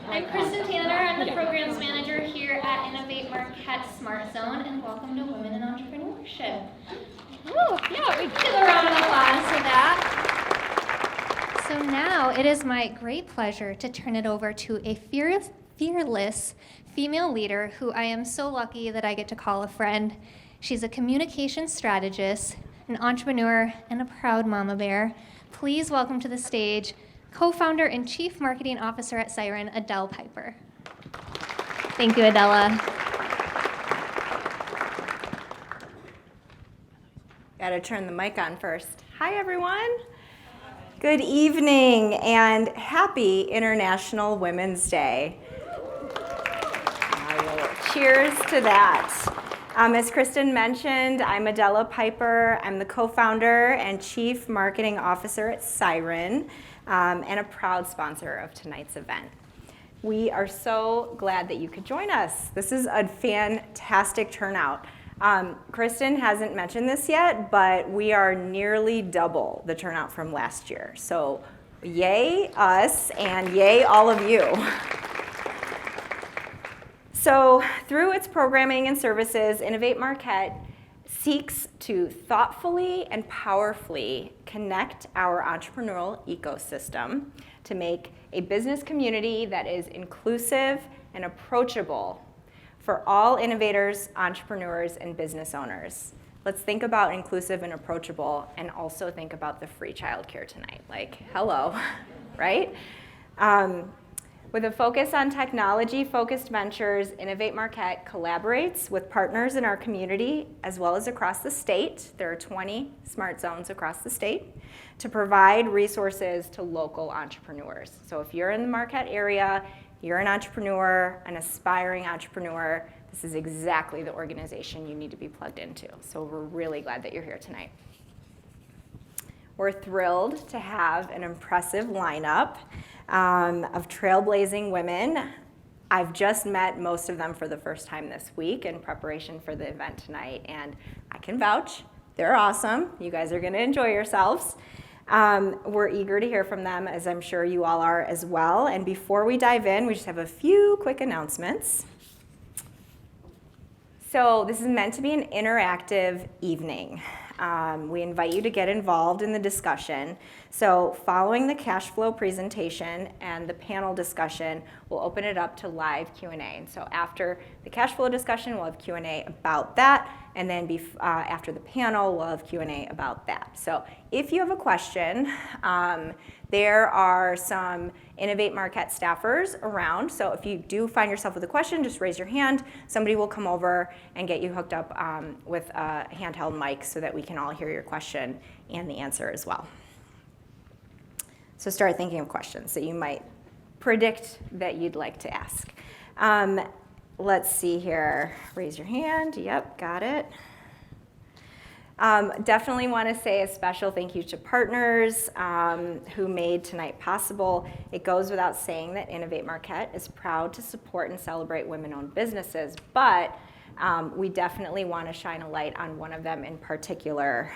I'm Kristen Tanner. I'm the programs manager here at Innovate Marquette Smart Zone, and welcome to Women in Entrepreneurship. Woo, yeah, we give a round of applause for that. So now it is my great pleasure to turn it over to a fearless female leader who I am so lucky that I get to call a friend. She's a communication strategist, an entrepreneur, and a proud mama bear. Please welcome to the stage co-founder and chief marketing officer at Siren, Adele Piper. Thank you, Adela. Got to turn the mic on first. Hi, everyone. Good evening and happy International Women's Day. Cheers to that. As Kristen mentioned, I'm Adela Piper. I'm the co-founder and chief marketing officer at Siren. And a proud sponsor of tonight's event. We are so glad that you could join us. This is a fantastic turnout. Kristen hasn't mentioned this yet, but we are nearly double the turnout from last year. So yay us and yay all of you. So through its programming and services, Innovate Marquette seeks to thoughtfully and powerfully connect our entrepreneurial ecosystem to make a business community that is inclusive and approachable for all innovators, entrepreneurs, and business owners. Let's think about inclusive and approachable and also think about the free childcare tonight. Like, hello, right? With a focus on technology-focused ventures, Innovate Marquette collaborates with partners in our community as well as across the state. There are 20 smart zones across the state to provide resources to local entrepreneurs. So if you're in the Marquette area, you're an entrepreneur, an aspiring entrepreneur, this is exactly the organization you need to be plugged into. So we're really glad that you're here tonight. We're thrilled to have an impressive lineup of trailblazing women. I've just met most of them for the first time this week in preparation for the event tonight, and I can vouch, they're awesome. You guys are gonna enjoy yourselves. We're eager to hear from them, as I'm sure you all are as well. And before we dive in, we just have a few quick announcements. So this is meant to be an interactive evening. We invite you to get involved in the discussion. So following the cash flow presentation and the panel discussion, we'll open it up to live Q&A. And so after the cash flow discussion, we'll have Q&A about that. And then after the panel, we'll have Q&A about that. So if you have a question, there are some Innovate Marquette staffers around. So if you do find yourself with a question, just raise your hand. Somebody will come over and get you hooked up with a handheld mic so that we can all hear your question and the answer as well. So start thinking of questions that you might predict that you'd like to ask. Let's see here. Raise your hand. Yep, got it. Definitely want to say a special thank you to partners who made tonight possible. It goes without saying that Innovate Marquette is proud to support and celebrate women-owned businesses, but we definitely want to shine a light on one of them in particular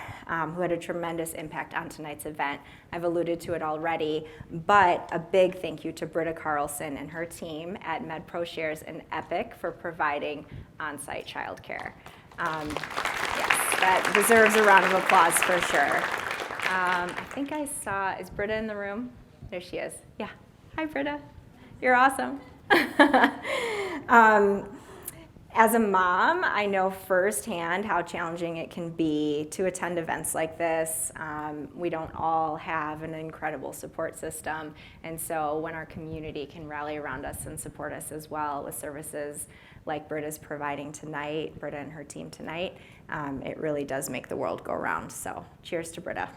who had a tremendous impact on tonight's event. I've alluded to it already, but a big thank you to Britta Carlson and her team at MedProShares and Epic for providing on-site childcare. Yes, that deserves a round of applause for sure. I think I saw, is Britta in the room? There she is. Yeah. Hi, Britta. You're awesome. As a mom, I know firsthand how challenging it can be to attend events like this. We don't all have an incredible support system, and so when our community can rally around us and support us as well with services like Britta's providing tonight, Britta and her team tonight, it really does make the world go round. So cheers to Britta.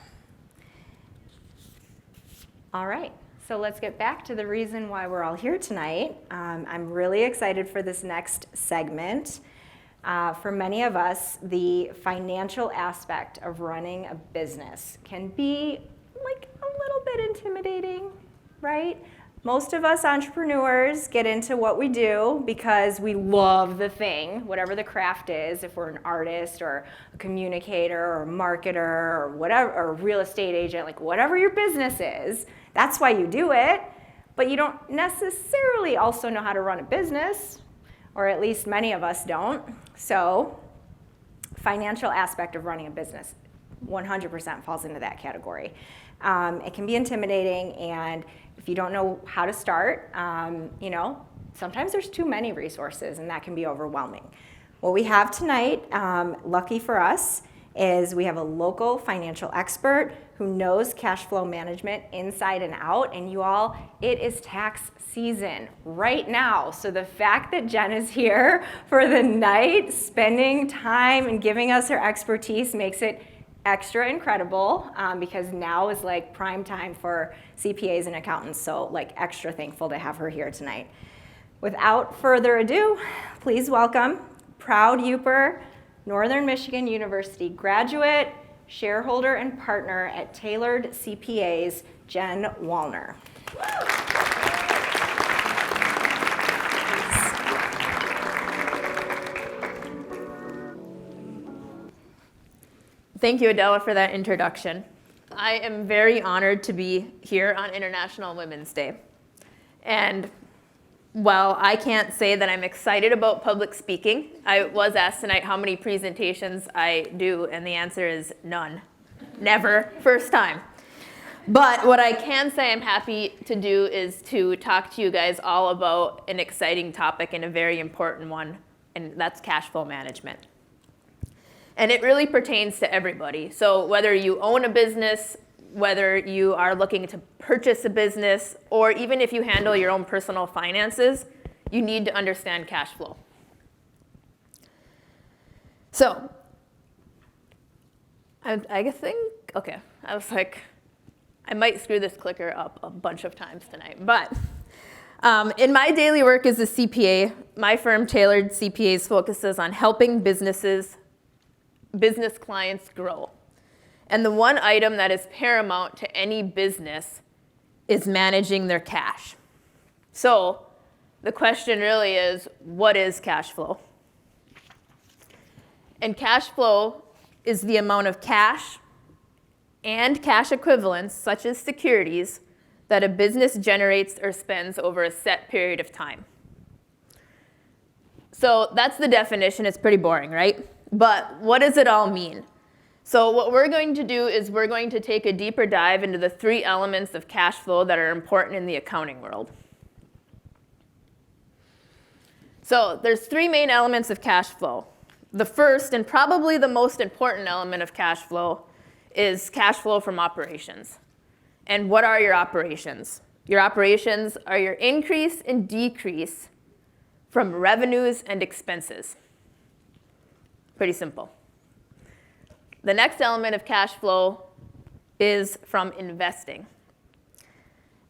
All right. So let's get back to the reason why we're all here tonight. I'm really excited for this next segment. For many of us, the financial aspect of running a business can be like a little bit intimidating, right? Most of us entrepreneurs get into what we do because we love the thing, whatever the craft is, if we're an artist or a communicator or a marketer or whatever, or a real estate agent, like whatever your business is, that's why you do it. but you don't necessarily also know how to run a business, or at least many of us don't. So financial aspect of running a business 100% falls into that category. It can be intimidating, and if you don't know how to start, sometimes there's too many resources, and that can be overwhelming. What we have tonight, lucky for us, is we have a local financial expert who knows cash flow management inside and out, and you all, it is tax season right now. So the fact that Jen is here for the night, spending time and giving us her expertise makes it extra incredible, because now is like prime time for CPAs and accountants, so like extra thankful to have her here tonight. Without further ado, please welcome proud Upper Northern Michigan University graduate, shareholder, and partner at Tailored CPAs, Jen Wallner. Thank you, Adela, for that introduction. I am very honored to be here on International Women's Day. And while I can't say that I'm excited about public speaking, I was asked tonight how many presentations I do, and the answer is none. Never. First time. But what I can say I'm happy to do is to talk to you guys all about an exciting topic and a very important one, and that's cash flow management. And it really pertains to everybody. So whether you own a business, whether you are looking to purchase a business, or even if you handle your own personal finances, you need to understand cash flow. So I was like, I might screw this clicker up a bunch of times tonight. But in my daily work as a CPA, my firm, Tailored CPAs, focuses on helping business clients grow. And the one item that is paramount to any business is managing their cash. So the question really is, what is cash flow? And cash flow is the amount of cash and cash equivalents, such as securities, that a business generates or spends over a set period of time. So that's the definition. It's pretty boring, right? But what does it all mean? So what we're going to do is we're going to take a deeper dive into the three elements of cash flow that are important in the accounting world. So there's three main elements of cash flow. The first, and probably the most important element of cash flow, is cash flow from operations. And what are your operations? Your operations are your increase and decrease from revenues and expenses. Pretty simple. The next element of cash flow is from investing.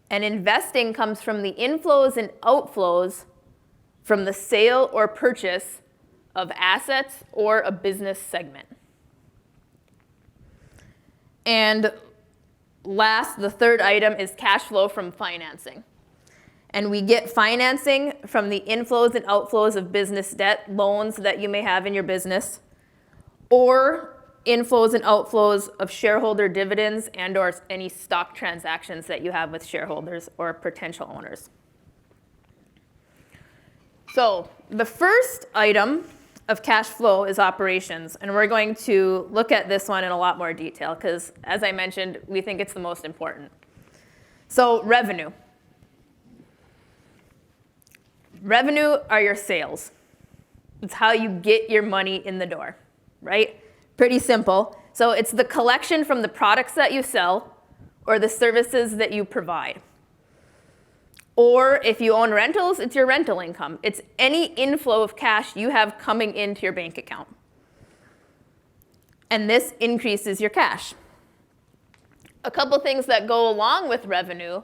And investing comes from the inflows and outflows from the sale or purchase of assets or a business segment. And last, the third item is cash flow from financing. And we get financing from the inflows and outflows of business debt, loans that you may have in your business, or inflows and outflows of shareholder dividends and or any stock transactions that you have with shareholders or potential owners. So the first item of cash flow is operations, and we're going to look at this one in a lot more detail because, as I mentioned, we think it's the most important. So revenue. Revenue are your sales. It's how you get your money in the door, right? Pretty simple. So it's the collection from the products that you sell or the services that you provide. Or if you own rentals, it's your rental income. It's any inflow of cash you have coming into your bank account. And this increases your cash. A couple things that go along with revenue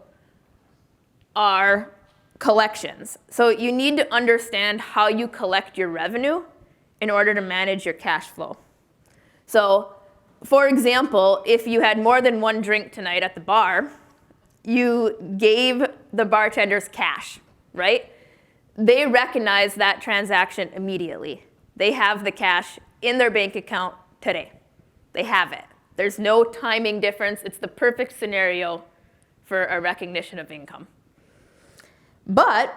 are collections. So you need to understand how you collect your revenue in order to manage your cash flow. So, for example, if you had more than one drink tonight at the bar, you gave the bartenders cash, right? They recognize that transaction immediately. They have the cash in their bank account today. They have it. There's no timing difference. It's the perfect scenario for a recognition of income. But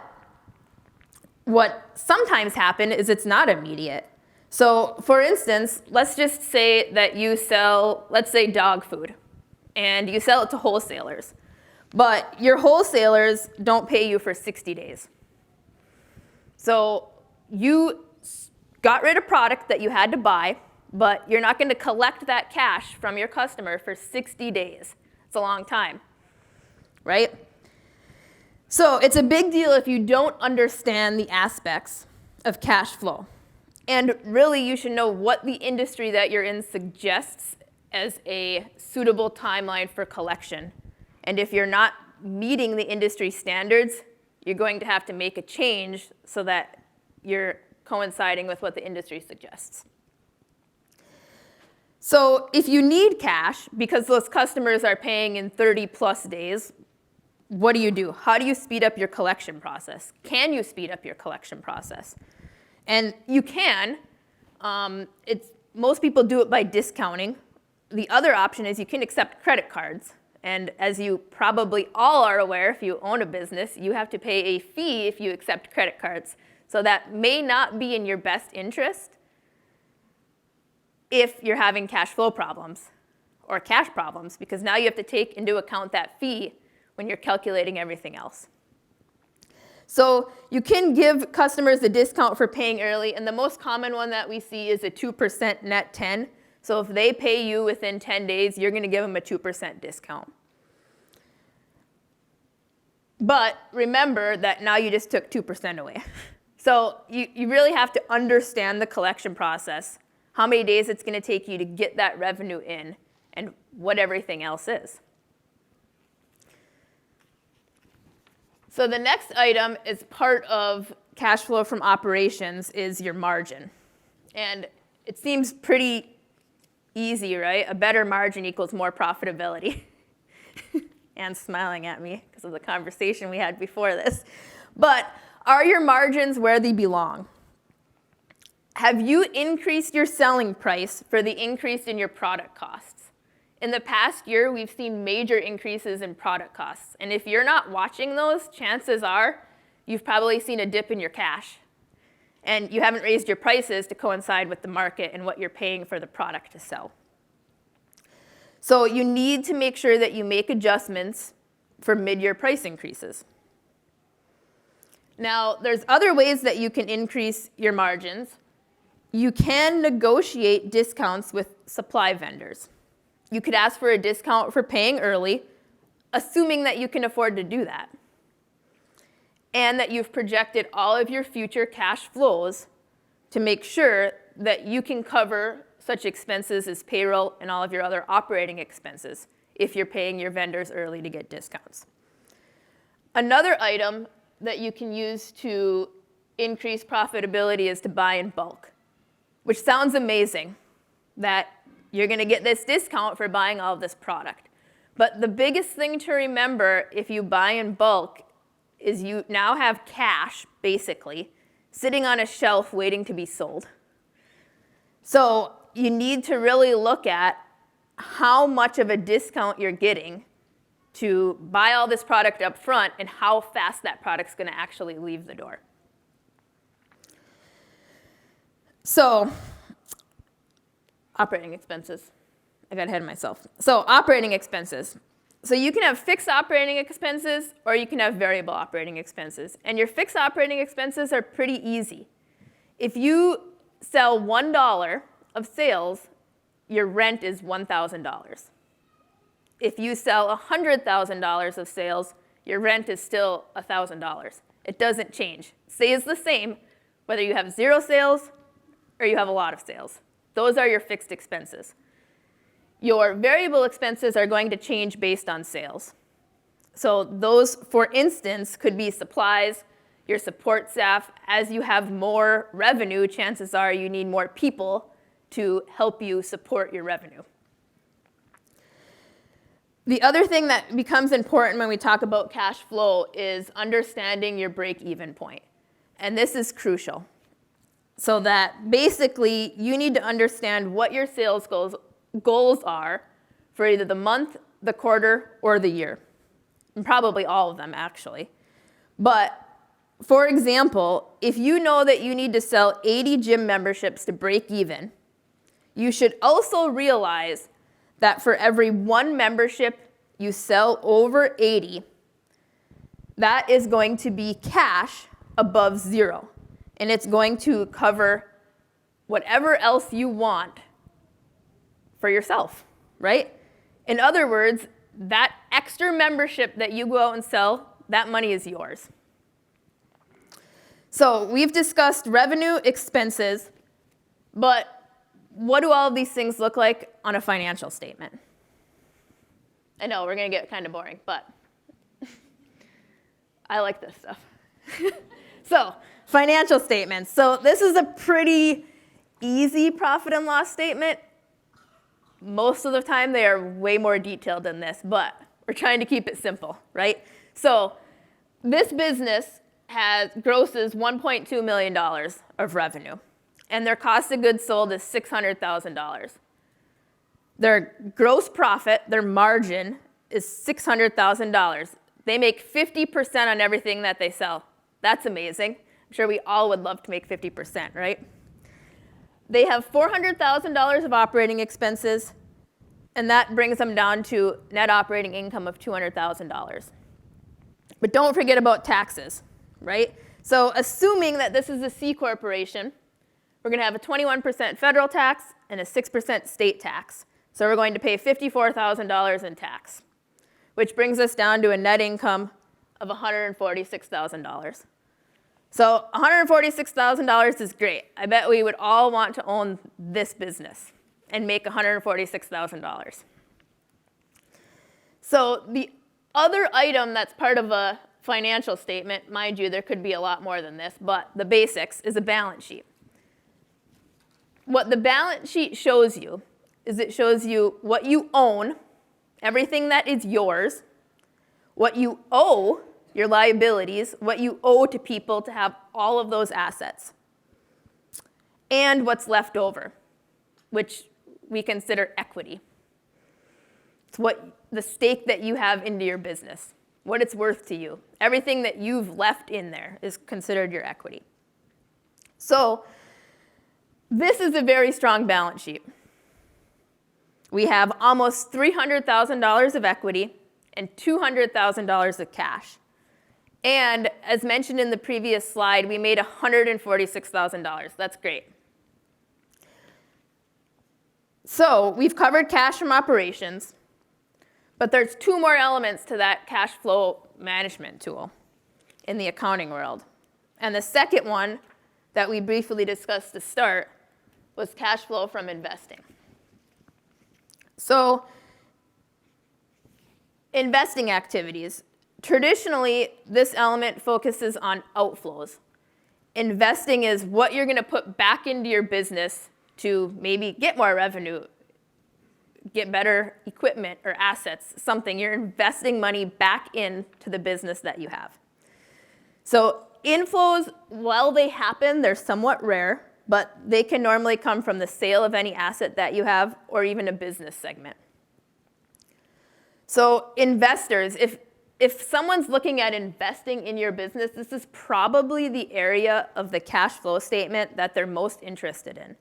what sometimes happens is it's not immediate. So for instance, let's just say that you sell, let's say, dog food, and you sell it to wholesalers. But your wholesalers don't pay you for 60 days. So you got rid of product that you had to buy, but you're not going to collect that cash from your customer for 60 days. It's a long time, right? So it's a big deal if you don't understand the aspects of cash flow. And really, you should know what the industry that you're in suggests as a suitable timeline for collection. And if you're not meeting the industry standards, you're going to have to make a change so that you're coinciding with what the industry suggests. So if you need cash because those customers are paying in 30 plus days, what do? How do you speed up your collection process? Can you speed up your collection process? And you can. Most people do it by discounting. The other option is you can accept credit cards. And as you probably all are aware, if you own a business, you have to pay a fee if you accept credit cards. So that may not be in your best interest if you're having cash flow problems or cash problems, because now you have to take into account that fee when you're calculating everything else. So you can give customers a discount for paying early, and the most common one that we see is a 2% net 10. So if they pay you within 10 days, you're going to give them a 2% discount. But remember that now you just took 2% away. So you really have to understand the collection process, how many days it's going to take you to get that revenue in, and what everything else is. So the next item is part of cash flow from operations is your margin. And it seems pretty easy, right? A better margin equals more profitability. Anne's smiling at me because of the conversation we had before this. But are your margins where they belong? Have you increased your selling price for the increase in your product costs? In the past year, we've seen major increases in product costs. And if you're not watching those, chances are you've probably seen a dip in your cash. And you haven't raised your prices to coincide with the market and what you're paying for the product to sell. So you need to make sure that you make adjustments for mid-year price increases. Now, there's other ways that you can increase your margins. You can negotiate discounts with supply vendors. You could ask for a discount for paying early, assuming that you can afford to do that, and that you've projected all of your future cash flows to make sure that you can cover such expenses as payroll and all of your other operating expenses if you're paying your vendors early to get discounts. Another item that you can use to increase profitability is to buy in bulk, which sounds amazing, that you're going to get this discount for buying all of this product. But the biggest thing to remember if you buy in bulk is you now have cash, basically, sitting on a shelf waiting to be sold. So you need to really look at how much of a discount you're getting to buy all this product up front and how fast that product's going to actually leave the door. So operating expenses. I got ahead of myself. So operating expenses. So you can have fixed operating expenses or you can have variable operating expenses. And your fixed operating expenses are pretty easy. If you sell $1 of sales, your rent is $1,000. If you sell $100,000 of sales, your rent is still $1,000. It doesn't change. It stays the same whether you have 0 sales or you have a lot of sales. Those are your fixed expenses. Your variable expenses are going to change based on sales. So those, for instance, could be supplies, your support staff. As you have more revenue, chances are you need more people to help you support your revenue. The other thing that becomes important when we talk about cash flow is understanding your break-even point. And this is crucial. So that basically you need to understand what your sales goals are for either the month, the quarter, or the year. And probably all of them, actually. But For example, if you know that you need to sell 80 gym memberships to break even, you should also realize that for every one membership you sell over 80, that is going to be cash above zero. And it's going to cover whatever else you want for yourself, right? In other words, that extra membership that you go out and sell, that money is yours. So we've discussed revenue, expenses, but what do all of these things look like on a financial statement? I know, we're going to get kind of boring, but I like this stuff. So, financial statements. So this is a pretty easy profit and loss statement. Most of the time they are way more detailed than this, but we're trying to keep it simple, right? So this business grosses $1.2 million of revenue, and their cost of goods sold is $600,000. Their gross profit, their margin, is $600,000. They make 50% on everything that they sell. That's amazing. I'm sure we all would love to make 50%, right? They have $400,000 of operating expenses, and that brings them down to net operating income of $200,000. But don't forget about taxes, right? So assuming that this is a C corporation, we're going to have a 21% federal tax and a 6% state tax. So we're going to pay $54,000 in tax, which brings us down to a net income of $146,000. So $146,000 is great. I bet we would all want to own this business and make $146,000. So the other item that's part of a financial statement, mind you, there could be a lot more than this, but the basics is a balance sheet. What the balance sheet shows you is it shows you what you own, everything that is yours, what you owe, your liabilities, what you owe to people to have all of those assets, and what's left over, which we consider equity. It's what the stake that you have into your business, what it's worth to you. Everything that you've left in there is considered your equity. So this is a very strong balance sheet. We have almost $300,000 of equity and $200,000 of cash. And as mentioned in the previous slide, we made $146,000. That's great. So we've covered cash from operations, but there's two more elements to that cash flow management tool in the accounting world. And the second one that we briefly discussed to start was cash flow from investing. So investing activities. Traditionally, this element focuses on outflows. Investing is what you're going to put back into your business to maybe get more revenue, get better equipment or assets, something. You're investing money back into the business that you have. So inflows, while they happen, they're somewhat rare, but they can normally come from the sale of any asset that you have or even a business segment. So investors, if someone's looking at investing in your business, this is probably the area of the cash flow statement that they're most interested in,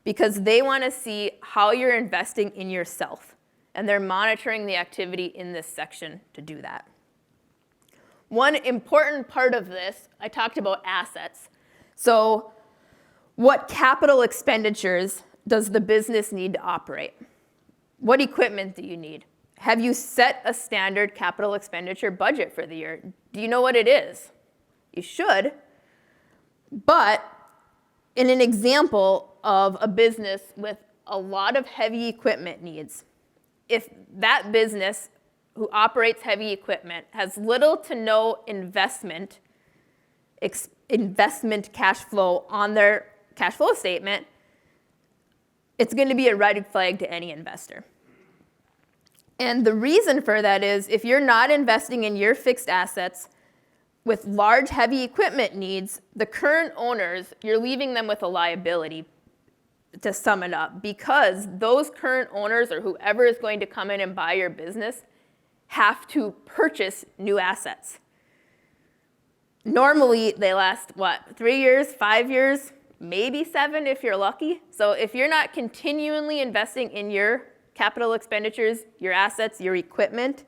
because they want to see how you're investing in yourself, and they're monitoring the activity in this section to do that. One important part of this, I talked about assets. So what capital expenditures does the business need to operate? What equipment do you need? Have you set a standard capital expenditure budget for the year? Do you know what it is? You should. But in an example of a business with a lot of heavy equipment needs, if that business who operates heavy equipment has little to no investment cash flow on their cash flow statement, it's going to be a red flag to any investor. And the reason for that is if you're not investing in your fixed assets with large, heavy equipment needs, the current owners, you're leaving them with a liability, to sum it up, because those current owners or whoever is going to come in and buy your business have to purchase new assets. Normally, they last, 3 years, 5 years, maybe 7 if you're lucky. So if you're not continually investing in your capital expenditures, your assets, your equipment,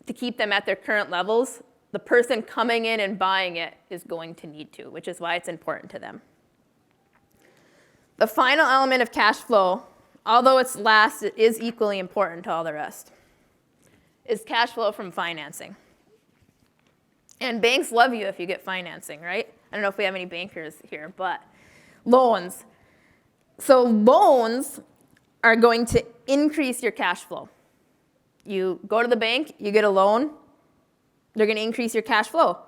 to keep them at their current levels, the person coming in and buying it is going to need to, which is why it's important to them. The final element of cash flow, although it's last, it is equally important to all the rest, is cash flow from financing. And banks love you if you get financing, right? I don't know if we have any bankers here, but loans. So loans are going to increase your cash flow. You go to the bank, you get a loan, they're going to increase your cash flow,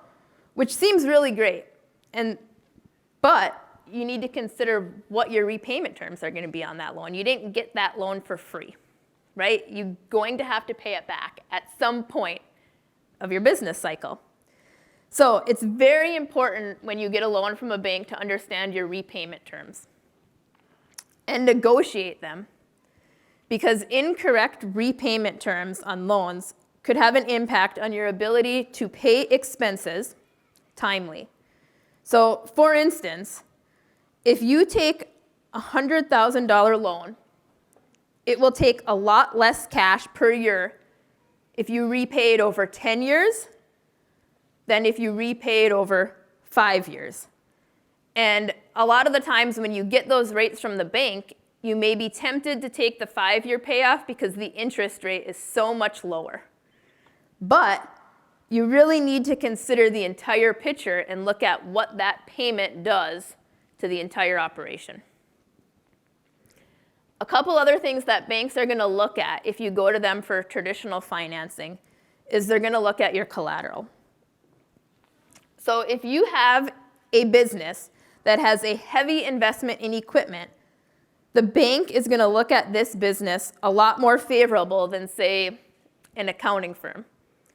which seems really great. But you need to consider what your repayment terms are going to be on that loan. You didn't get that loan for free, right? You're going to have to pay it back at some point of your business cycle. So it's very important when you get a loan from a bank to understand your repayment terms and negotiate them, because incorrect repayment terms on loans could have an impact on your ability to pay expenses timely. So for instance, if you take a $100,000 loan, it will take a lot less cash per year if you repay it over 10 years than if you repay it over 5 years. And a lot of the times when you get those rates from the bank, you may be tempted to take the 5-year payoff because the interest rate is so much lower. But you really need to consider the entire picture and look at what that payment does to the entire operation. A couple other things that banks are going to look at if you go to them for traditional financing is they're going to look at your collateral. So if you have a business that has a heavy investment in equipment, the bank is going to look at this business a lot more favorable than, say, an accounting firm.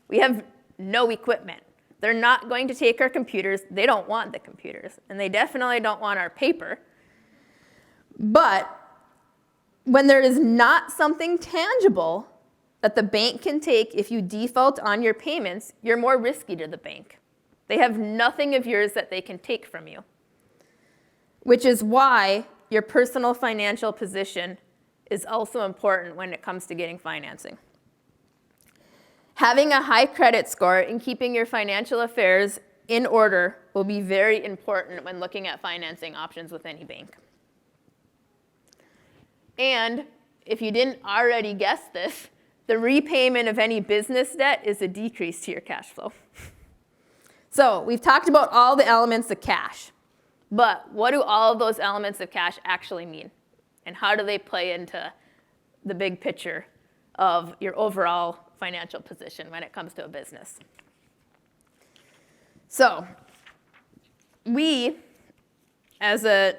We have no equipment. They're not going to take our computers. They don't want the computers, and they definitely don't want our paper. But when there is not something tangible that the bank can take if you default on your payments, you're more risky to the bank. They have nothing of yours that they can take from you, which is why your personal financial position is also important when it comes to getting financing. Having a high credit score and keeping your financial affairs in order will be very important when looking at financing options with any bank. And if you didn't already guess this, the repayment of any business debt is a decrease to your cash flow. So we've talked about all the elements of cash, but what do all of those elements of cash actually mean? And how do they play into the big picture of your overall financial position when it comes to a business? So we, as a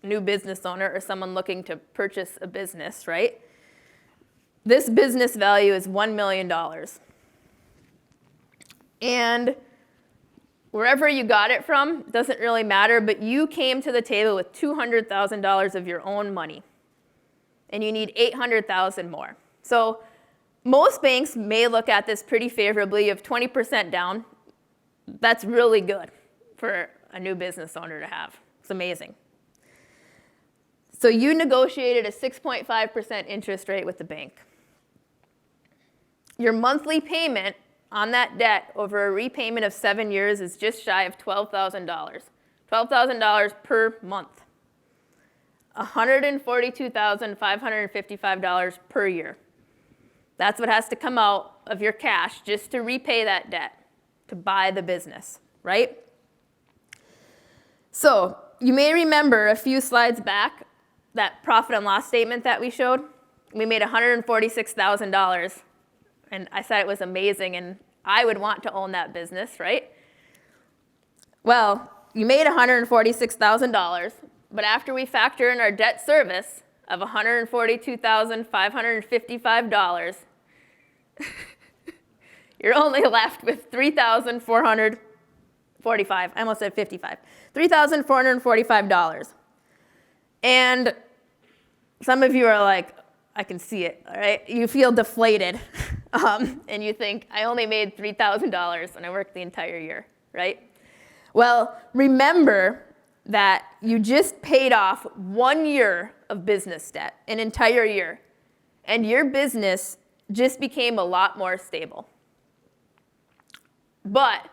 new business owner or someone looking to purchase a business, right? This business value is $1 million. And wherever you got it from, doesn't really matter, but you came to the table with $200,000 of your own money, and you need $800,000 more. So most banks may look at this pretty favorably of 20% down. That's really good for a new business owner to have. It's amazing. So you negotiated a 6.5% interest rate with the bank. Your monthly payment on that debt over a repayment of 7 years is just shy of $12,000. $12,000 per month. $142,555 per year. That's what has to come out of your cash just to repay that debt, to buy the business, right? So you may remember a few slides back that profit and loss statement that we showed. We made $146,000, and I said it was amazing, and I would want to own that business, right? Well, you made $146,000, but after we factor in our debt service of $142,555, you're only left with $3,445. I almost said 55. $3,445. And some of you are like, I can see it, all right? You feel deflated. And you think, I only made $3,000 and I worked the entire year, right? Well, remember that you just paid off 1 year of business debt, an entire year, and your business just became a lot more stable. But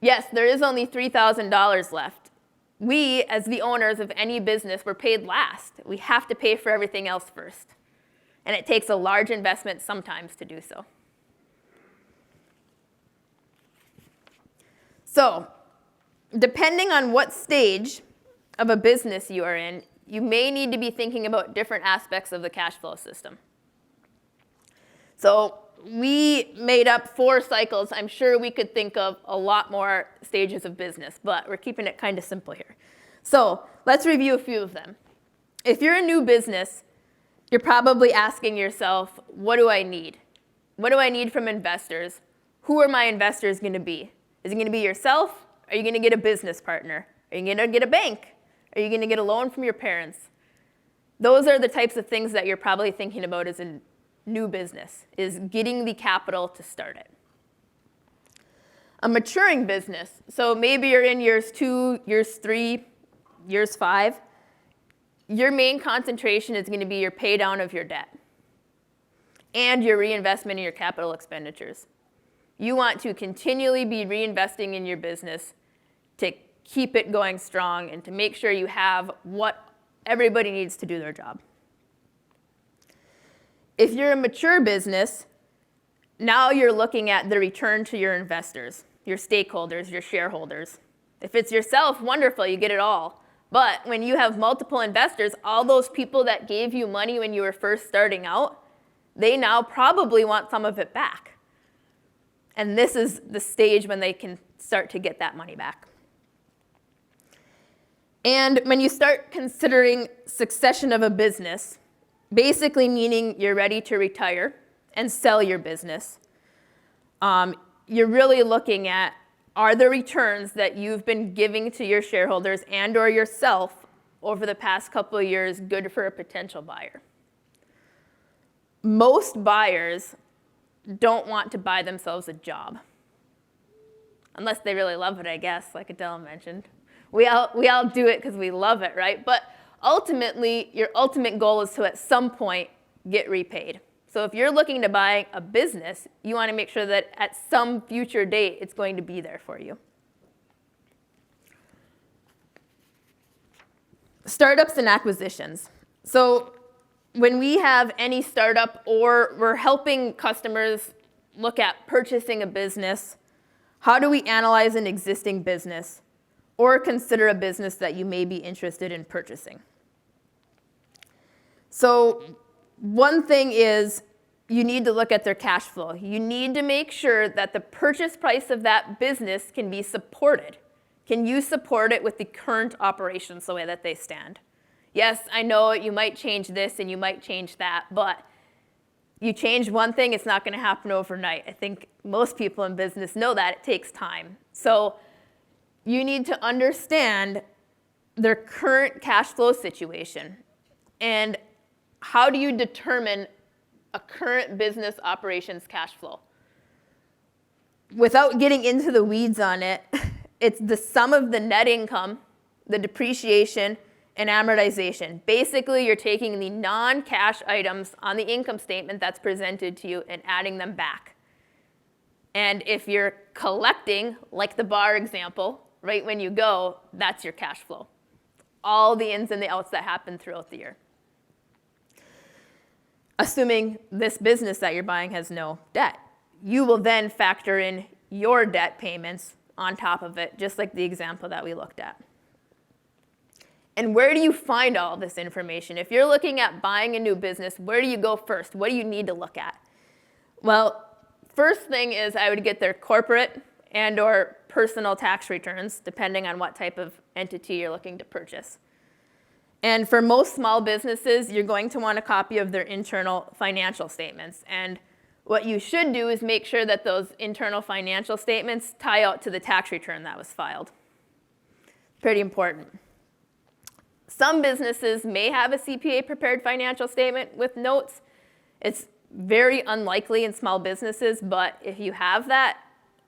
yes, there is only $3,000 left. We, as the owners of any business, were paid last. We have to pay for everything else first. And it takes a large investment sometimes to do so. So, depending on what stage of a business you are in, you may need to be thinking about different aspects of the cash flow system. So, we made up 4 cycles. I'm sure we could think of a lot more stages of business, but we're keeping it kind of simple here. So, let's review a few of them. If you're a new business, you're probably asking yourself, what do I need? What do I need from investors? Who are my investors going to be? Is it going to be yourself? Are you going to get a business partner? Are you going to get a bank? Are you going to get a loan from your parents? Those are the types of things that you're probably thinking about as a new business, is getting the capital to start it. A maturing business, so maybe you're in years 2, years 3, years 5, your main concentration is going to be your pay down of your debt and your reinvestment in your capital expenditures. You want to continually be reinvesting in your business to keep it going strong and to make sure you have what everybody needs to do their job. If you're a mature business, now you're looking at the return to your investors, your stakeholders, your shareholders. If it's yourself, wonderful, you get it all. But when you have multiple investors, all those people that gave you money when you were first starting out, they now probably want some of it back. And this is the stage when they can start to get that money back. And when you start considering succession of a business, basically meaning you're ready to retire and sell your business, you're really looking at, are the returns that you've been giving to your shareholders and or yourself over the past couple of years good for a potential buyer? Most buyers don't want to buy themselves a job. Unless they really love it, I guess, like Adele mentioned. We all do it because we love it, right? But ultimately, your ultimate goal is to at some point get repaid. So if you're looking to buy a business, you want to make sure that at some future date, it's going to be there for you. Startups and acquisitions. So when we have any startup or we're helping customers look at purchasing a business, how do we analyze an existing business or consider a business that you may be interested in purchasing? So one thing is you need to look at their cash flow. You need to make sure that the purchase price of that business can be supported. Can you support it with the current operations the way that they stand? Yes, I know you might change this and you might change that, but you change one thing, it's not going to happen overnight. I think most people in business know that it takes time. So you need to understand their current cash flow situation. And how do you determine a current business operations cash flow? Without getting into the weeds on it, it's the sum of the net income, the depreciation, and amortization. Basically, you're taking the non-cash items on the income statement that's presented to you and adding them back. And if you're collecting, like the bar example, right when you go, that's your cash flow. All the ins and the outs that happen throughout the year. Assuming this business that you're buying has no debt. You will then factor in your debt payments on top of it, just like the example that we looked at. And where do you find all this information? If you're looking at buying a new business, where do you go first? What do you need to look at? Well, first thing is I would get their corporate and or personal tax returns, depending on what type of entity you're looking to purchase. And for most small businesses, you're going to want a copy of their internal financial statements. And what you should do is make sure that those internal financial statements tie out to the tax return that was filed. Pretty important. Some businesses may have a CPA prepared financial statement with notes. It's very unlikely in small businesses, but if you have that,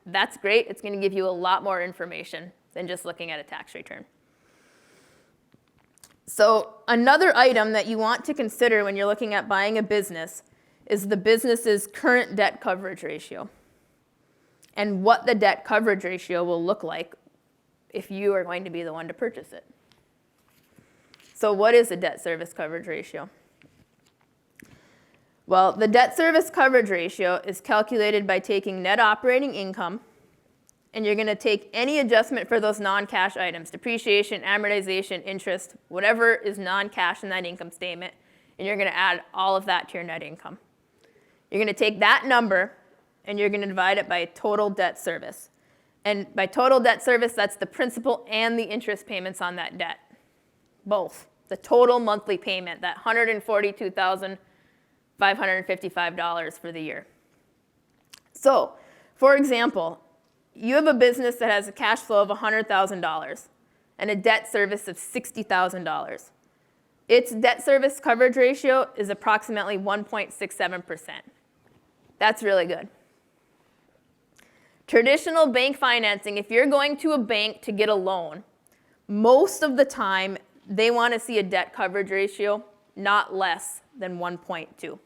that's great. It's going to give you a lot more information than just looking at a tax return. So another item that you want to consider when you're looking at buying a business is the business's current debt coverage ratio and what the debt coverage ratio will look like if you are going to be the one to purchase it. So what is a debt service coverage ratio? Well, the debt service coverage ratio is calculated by taking net operating income, and you're going to take any adjustment for those non-cash items, depreciation, amortization, interest, whatever is non-cash in that income statement, and you're going to add all of that to your net income. You're going to take that number, and you're going to divide it by total debt service. And by total debt service, that's the principal and the interest payments on that debt, both. The total monthly payment, that $142,555 for the year. So, for example, you have a business that has a cash flow of $100,000 and a debt service of $60,000. Its debt service coverage ratio is approximately 1.67%. That's really good. Traditional bank financing, if you're going to a bank to get a loan, most of the time they want to see a debt coverage ratio not less than 1.2.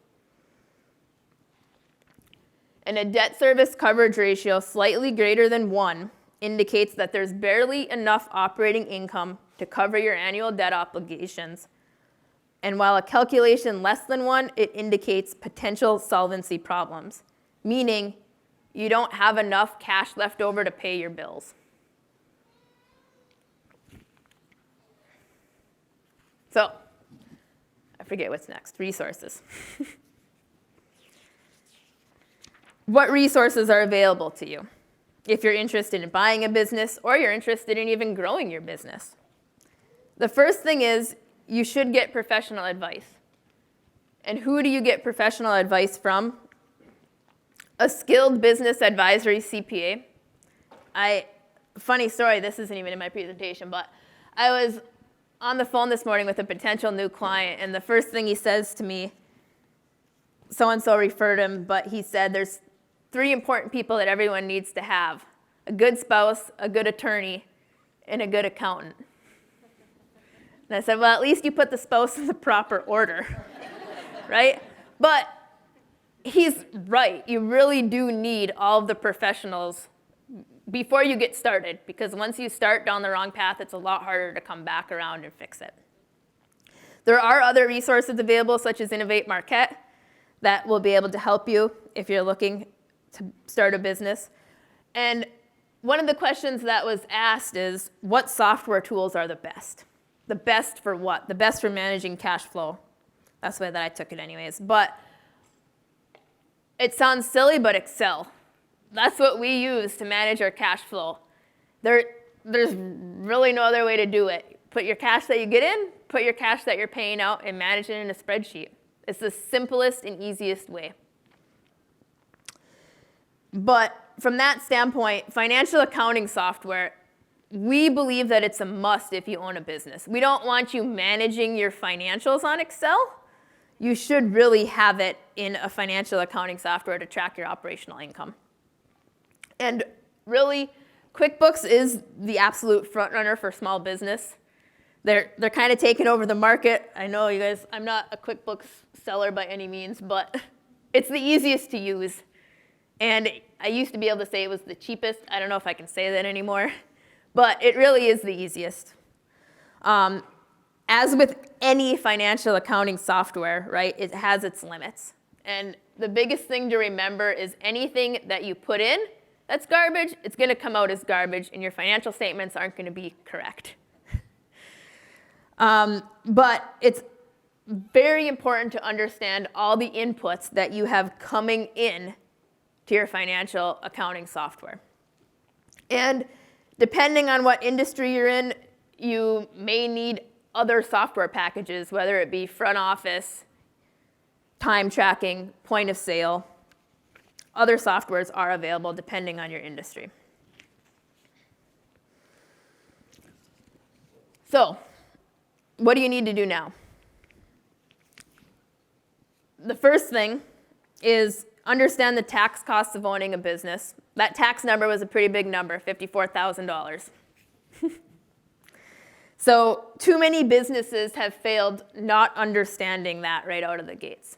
And a debt service coverage ratio slightly greater than 1 indicates that there's barely enough operating income to cover your annual debt obligations. And while a calculation less than 1, it indicates potential solvency problems, meaning you don't have enough cash left over to pay your bills. So, I forget what's next, resources. What resources are available to you if you're interested in buying a business or you're interested in even growing your business? The first thing is you should get professional advice. And who do you get professional advice from? A skilled business advisory CPA. Funny story, this isn't even in my presentation, but I was on the phone this morning with a potential new client, and the first thing he says to me, so-and-so referred him, but he said there's 3 important people that everyone needs to have: a good spouse, a good attorney, and a good accountant. And I said, well, at least you put the spouse in the proper order, right? But he's right. You really do need all of the professionals before you get started, because once you start down the wrong path, it's a lot harder to come back around and fix it. There are other resources available, such as Innovate Marquette, that will be able to help you if you're looking to start a business. And one of the questions that was asked is, what software tools are the best? The best for what? The best for managing cash flow. That's the way that I took it anyways. But it sounds silly, but Excel. That's what we use to manage our cash flow. There's really no other way to do it. Put your cash that you get in, put your cash that you're paying out, and manage it in a spreadsheet. It's the simplest and easiest way. But from that standpoint, financial accounting software, we believe that it's a must if you own a business. We don't want you managing your financials on Excel. You should really have it in a financial accounting software to track your operational income. And really, QuickBooks is the absolute front runner for small business. They're kind of taking over the market. I know you guys, I'm not a QuickBooks seller by any means, but it's the easiest to use. And I used to be able to say it was the cheapest. I don't know if I can say that anymore, but it really is the easiest. As with any financial accounting software, right, it has its limits. And the biggest thing to remember is anything that you put in that's garbage, it's going to come out as garbage, and your financial statements aren't going to be correct. But it's very important to understand all the inputs that you have coming in to your financial accounting software. And depending on what industry you're in, you may need other software packages, whether it be front office, time tracking, point of sale. Other softwares are available depending on your industry. So, what do you need to do now? The first thing is understand the tax costs of owning a business. That tax number was a pretty big number, $54,000. So too many businesses have failed not understanding that right out of the gates.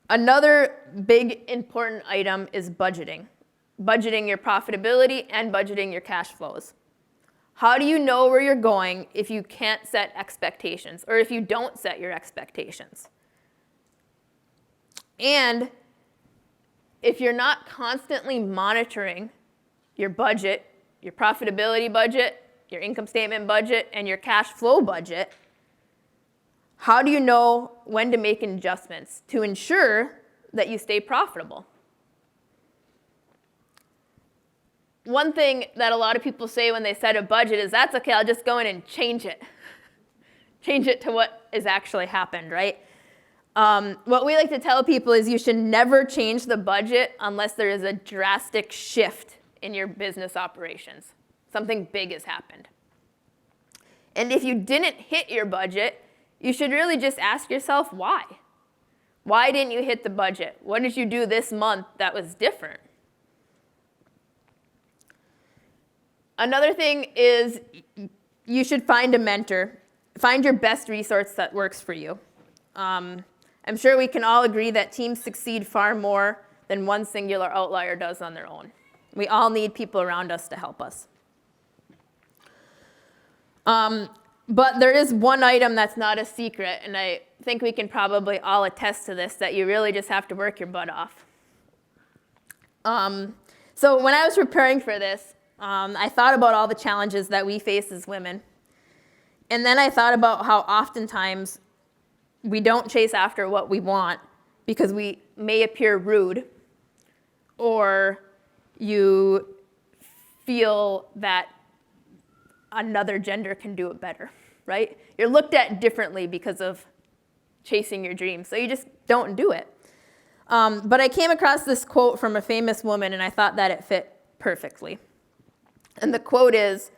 Another big important item is budgeting. Budgeting your profitability and budgeting your cash flows. How do you know where you're going if you can't set expectations or if you don't set your expectations? And if you're not constantly monitoring your budget, your profitability budget, your income statement budget, and your cash flow budget, how do you know when to make adjustments to ensure that you stay profitable? One thing that a lot of people say when they set a budget is, that's okay, I'll just go in and change it. Change it to what has actually happened, right? What we like to tell people is you should never change the budget unless there is a drastic shift in your business operations. Something big has happened. And if you didn't hit your budget, you should really just ask yourself why. Why didn't you hit the budget? What did you do this month that was different? Another thing is you should find a mentor. Find your best resource that works for you. I'm sure we can all agree that teams succeed far more than one singular outlier does on their own. We all need people around us to help us. But there is one item that's not a secret, and I think we can probably all attest to this, that you really just have to work your butt off. So when I was preparing for this, I thought about all the challenges that we face as women. And then I thought about how oftentimes we don't chase after what we want because we may appear rude, or you feel that another gender can do it better, right? You're looked at differently because of chasing your dreams, so you just don't do it. But I came across this quote from a famous woman, and I thought that it fit perfectly. And the quote is,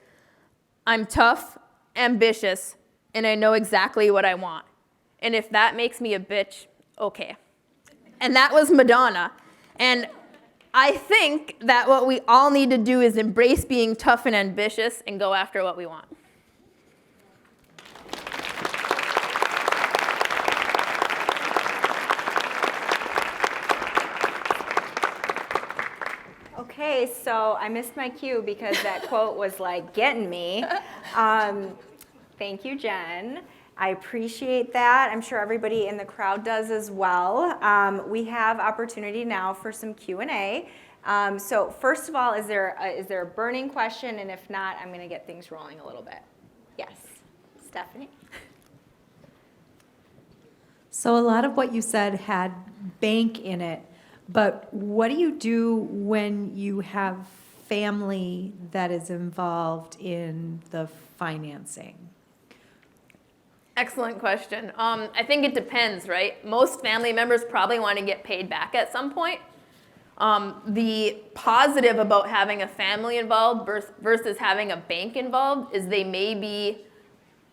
"I'm tough, ambitious, and I know exactly what I want. And if that makes me a bitch, okay." And that was Madonna. And I think that what we all need to do is embrace being tough and ambitious and go after what we want. Okay, so I missed my cue because that quote was like getting me. Thank you, Jen. I appreciate that. I'm sure everybody in the crowd does as well. We have opportunity now for some Q&A. So first of all, is there a burning question? And if not, I'm going to get things rolling a little bit. Yes, Stephanie? So a lot of what you said had bank in it, but what do you do when you have family that is involved in the financing? Excellent question. I think it depends, right? Most family members probably want to get paid back at some point. The positive about having a family involved versus having a bank involved is they may be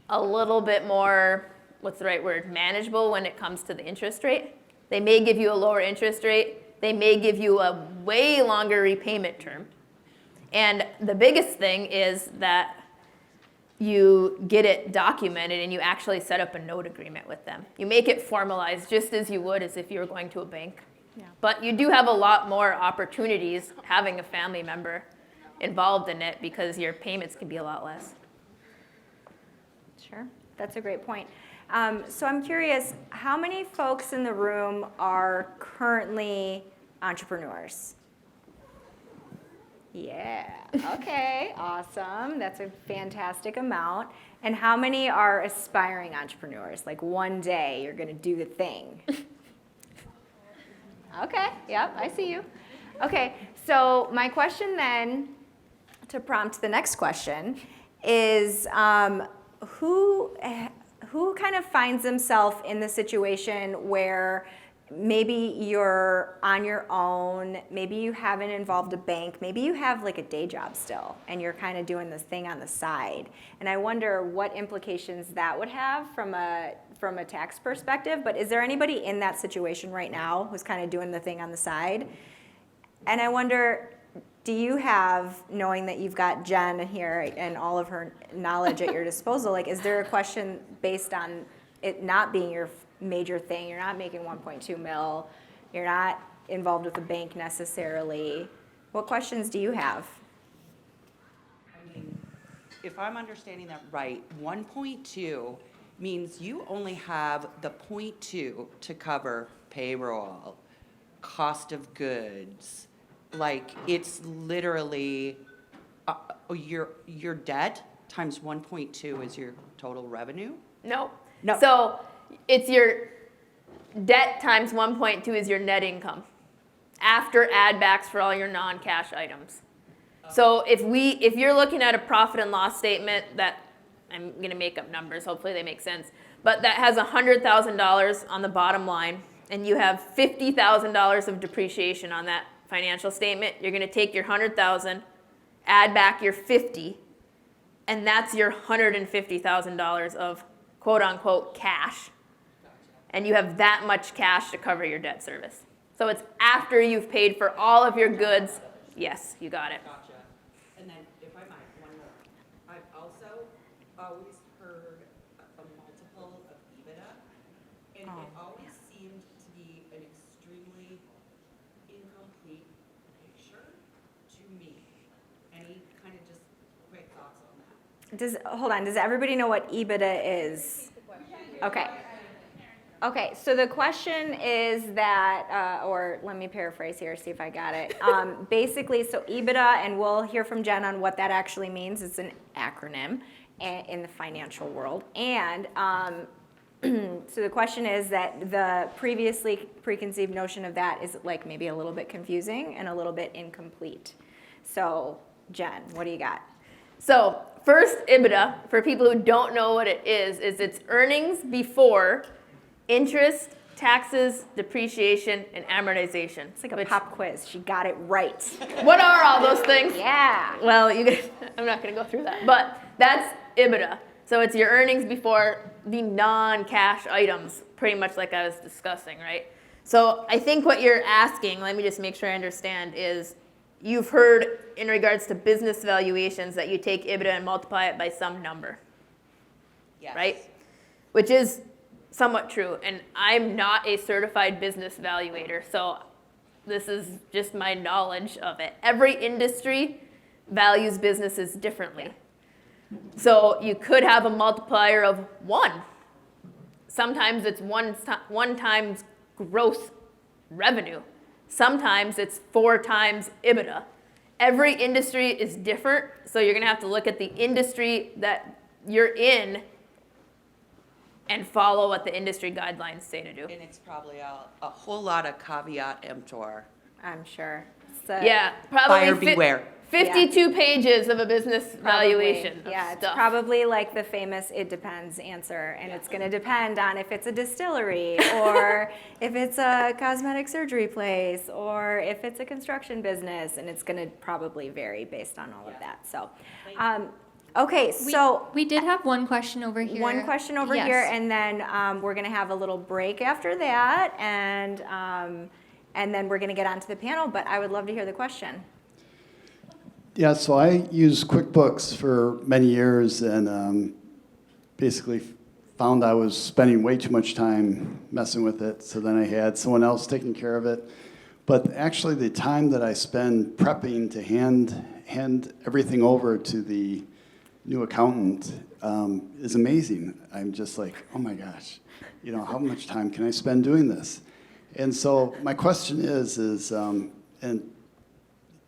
a little bit more, what's the right word, manageable when it comes to the interest rate. They may give you a lower interest rate. They may give you a way longer repayment term. And the biggest thing is that you get it documented and you actually set up a note agreement with them. You make it formalized just as you would as if you were going to a bank. Yeah. But you do have a lot more opportunities having a family member involved in it because your payments can be a lot less. Sure, that's a great point. So I'm curious, how many folks in the room are currently entrepreneurs? Yeah, okay, awesome. That's a fantastic amount. And how many are aspiring entrepreneurs? Like one day you're gonna do the thing. Okay, yep, I see you. Okay, so my question then, to prompt the next question, is who kind of finds themselves in the situation where maybe you're on your own, maybe you haven't involved a bank, maybe you have like a day job still, and you're kind of doing this thing on the side. And I wonder what implications that would have from a tax perspective. But is there anybody in that situation right now who's kind of doing the thing on the side? And I wonder, do you have, knowing that you've got Jen here and all of her knowledge at your disposal, like, is there a question based on it not being your major thing, you're not making 1.2 mil, you're not involved with a bank necessarily, what questions do you have? I mean, if I'm understanding that right, 1.2 means you only have the 0.2 to cover payroll, cost of goods. Like, it's literally your debt times 1.2 is your total revenue? No. No. So it's your debt times 1.2 is your net income after add backs for all your non-cash items. So if you're looking at a profit and loss statement that, I'm going to make up numbers, hopefully they make sense, but that has $100,000 on the bottom line, and you have $50,000 of depreciation on that financial statement, you're going to take your $100,000, add back your 50, and that's your $150,000 of quote unquote cash. And you have that much cash to cover your debt service. So it's after you've paid for all of your goods. Yes, you got it. Gotcha. And then, if I might, one more. I've also always heard a multiple of EBITDA, and it always seemed to be an extremely incomplete picture to me. Any kind of just quick thoughts on that? Hold on, does everybody know what EBITDA is? Okay. Okay, so the question is that, or let me paraphrase here, see if I got it. Basically, so EBITDA, and we'll hear from Jen on what that actually means. It's an acronym in the financial world. And so the question is that the previously preconceived notion of that is like maybe a little bit confusing and a little bit incomplete. So Jen, what do you got? So first, EBITDA, for people who don't know what it is it's earnings before interest, taxes, depreciation, and amortization. It's like a pop quiz. She got it right. What are all those things? Yeah. Well, I'm not going to go through that, but that's EBITDA. So it's your earnings before the non-cash items, pretty much like I was discussing, right? So I think what you're asking, let me just make sure I understand, is you've heard in regards to business valuations that you take EBITDA and multiply it by some number, Yes. right? Which is somewhat true, and I'm not a certified business valuator, so this is just my knowledge of it. Every industry values businesses differently. So you could have a multiplier of 1. Sometimes it's one times gross revenue. Sometimes it's 4 times EBITDA. Every industry is different, so you're gonna have to look at the industry that you're in and follow what the industry guidelines say to do. And it's probably a whole lot of caveat emptor. I'm sure. So Yeah, probably Buyer beware. 52 pages of a business probably, valuation of yeah, it's stuff. probably like the famous "it depends" answer, and it's going to depend on if it's a distillery, or if it's a cosmetic surgery place, or if it's a construction business, and it's going to probably vary based on all of that. So, okay, so We did have one question over here. one question over Yes. here, and then we're going to have a little break after that, and then we're going to get onto the panel. But I would love to hear the question. Yeah, so I used QuickBooks for many years and basically found I was spending way too much time messing with it. So then I had someone else taking care of it. But actually the time that I spend prepping to hand everything over to the new accountant is amazing. I'm just like, oh my gosh, how much time can I spend doing this? And so my question is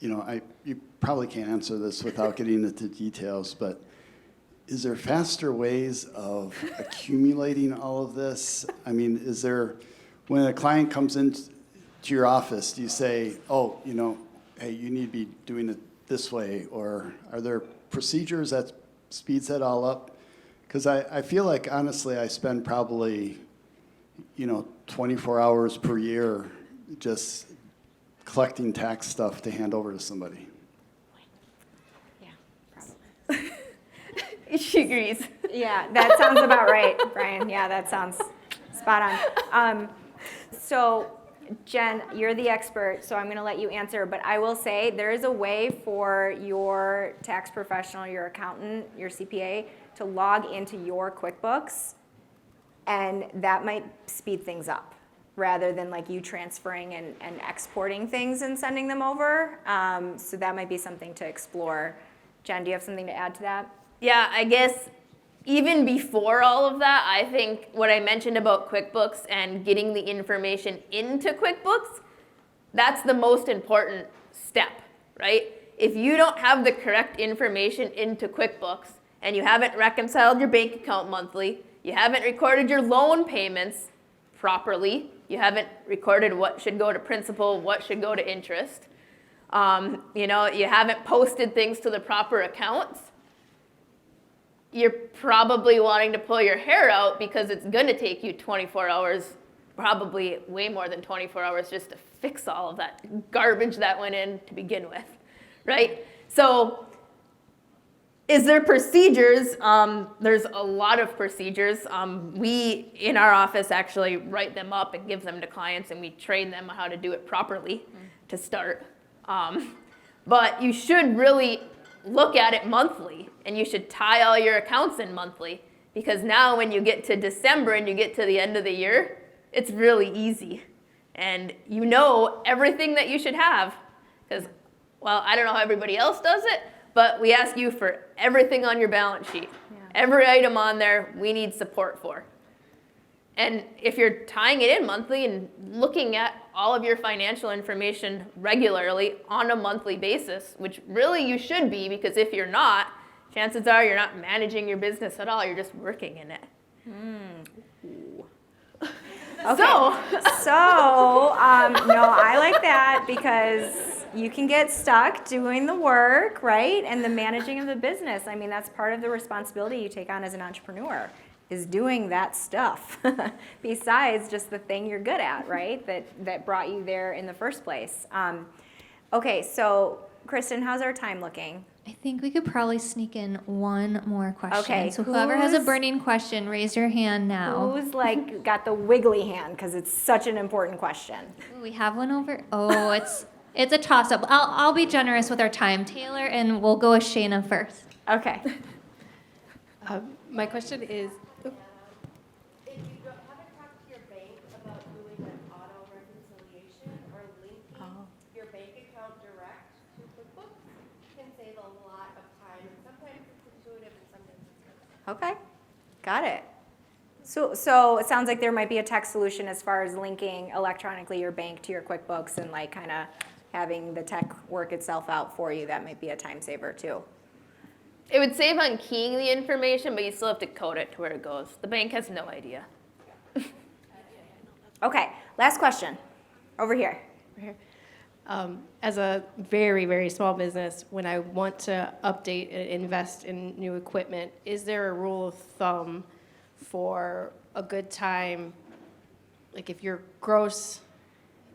you probably can't answer this without getting into details, but is there faster ways of accumulating all of this? I mean, when a client comes into your office, do you say, hey, you need to be doing it this way? Or are there procedures that speeds that all up? Because I feel like, honestly, I spend probably 24 hours per year just collecting tax stuff to hand over to somebody. Yeah, probably. She agrees. Yeah, that sounds about right, Brian. Yeah, that sounds spot on. So, Jen, you're the expert, so I'm going to let you answer. But I will say there is a way for your tax professional, your accountant, your CPA to log into your QuickBooks, and that might speed things up rather than like you transferring and exporting things and sending them over. So that might be something to explore. Jen, do you have something to add to that? Yeah, I guess even before all of that, I think what I mentioned about QuickBooks and getting the information into QuickBooks, that's the most important step, right? If you don't have the correct information into QuickBooks and you haven't reconciled your bank account monthly, you haven't recorded your loan payments properly, you haven't recorded what should go to principal, what should go to interest, you haven't posted things to the proper accounts, you're probably wanting to pull your hair out because it's going to take you 24 hours, probably way more than 24 hours just to fix all of that garbage that went in to begin with, right? So is there procedures? There's a lot of procedures. We, in our office, actually write them up and give them to clients, and we train them how to do it properly to start. But you should really look at it monthly, and you should tie all your accounts in monthly, because now when you get to December and you get to the end of the year, it's really easy. And you know everything that you should have, because, well, I don't know how everybody else does it, but we ask you for everything on your balance sheet. Yeah. Every item on there, we need support for. And if you're tying it in monthly and looking at all of your financial information regularly on a monthly basis, which really you should be, because if you're not, chances are you're not managing your business at all, you're just working in it. Okay. No, I like that because you can get stuck doing the work, right? And the managing of the business. I mean, that's part of the responsibility you take on as an entrepreneur, is doing that stuff besides just the thing you're good at, right? That brought you there in the first place. Okay, so Kristen, how's our time looking? I think we could probably sneak in one more question. Okay, So whoever has a who's- burning question, raise your hand now. Who's like got the wiggly hand because it's such an important question? Ooh, we have one over. Oh, it's a toss up. I'll be generous with our time, Taylor, and we'll go with Shayna first. Okay. My question is, If you haven't talked to your bank about doing an auto reconciliation or linking your bank account direct to QuickBooks, can save a lot of time. And sometimes it's intuitive and sometimes it's not. Okay, got it. So it sounds like there might be a tech solution as far as linking electronically your bank to your QuickBooks and like kind of having the tech work itself out for you. That might be a time saver too. It would save on keying the information, but you still have to code it to where it goes. The bank has no idea. Okay, last question. Over here. as a very, very small business, when I want to update and invest in new equipment, is there a rule of thumb for a good time? Like if your gross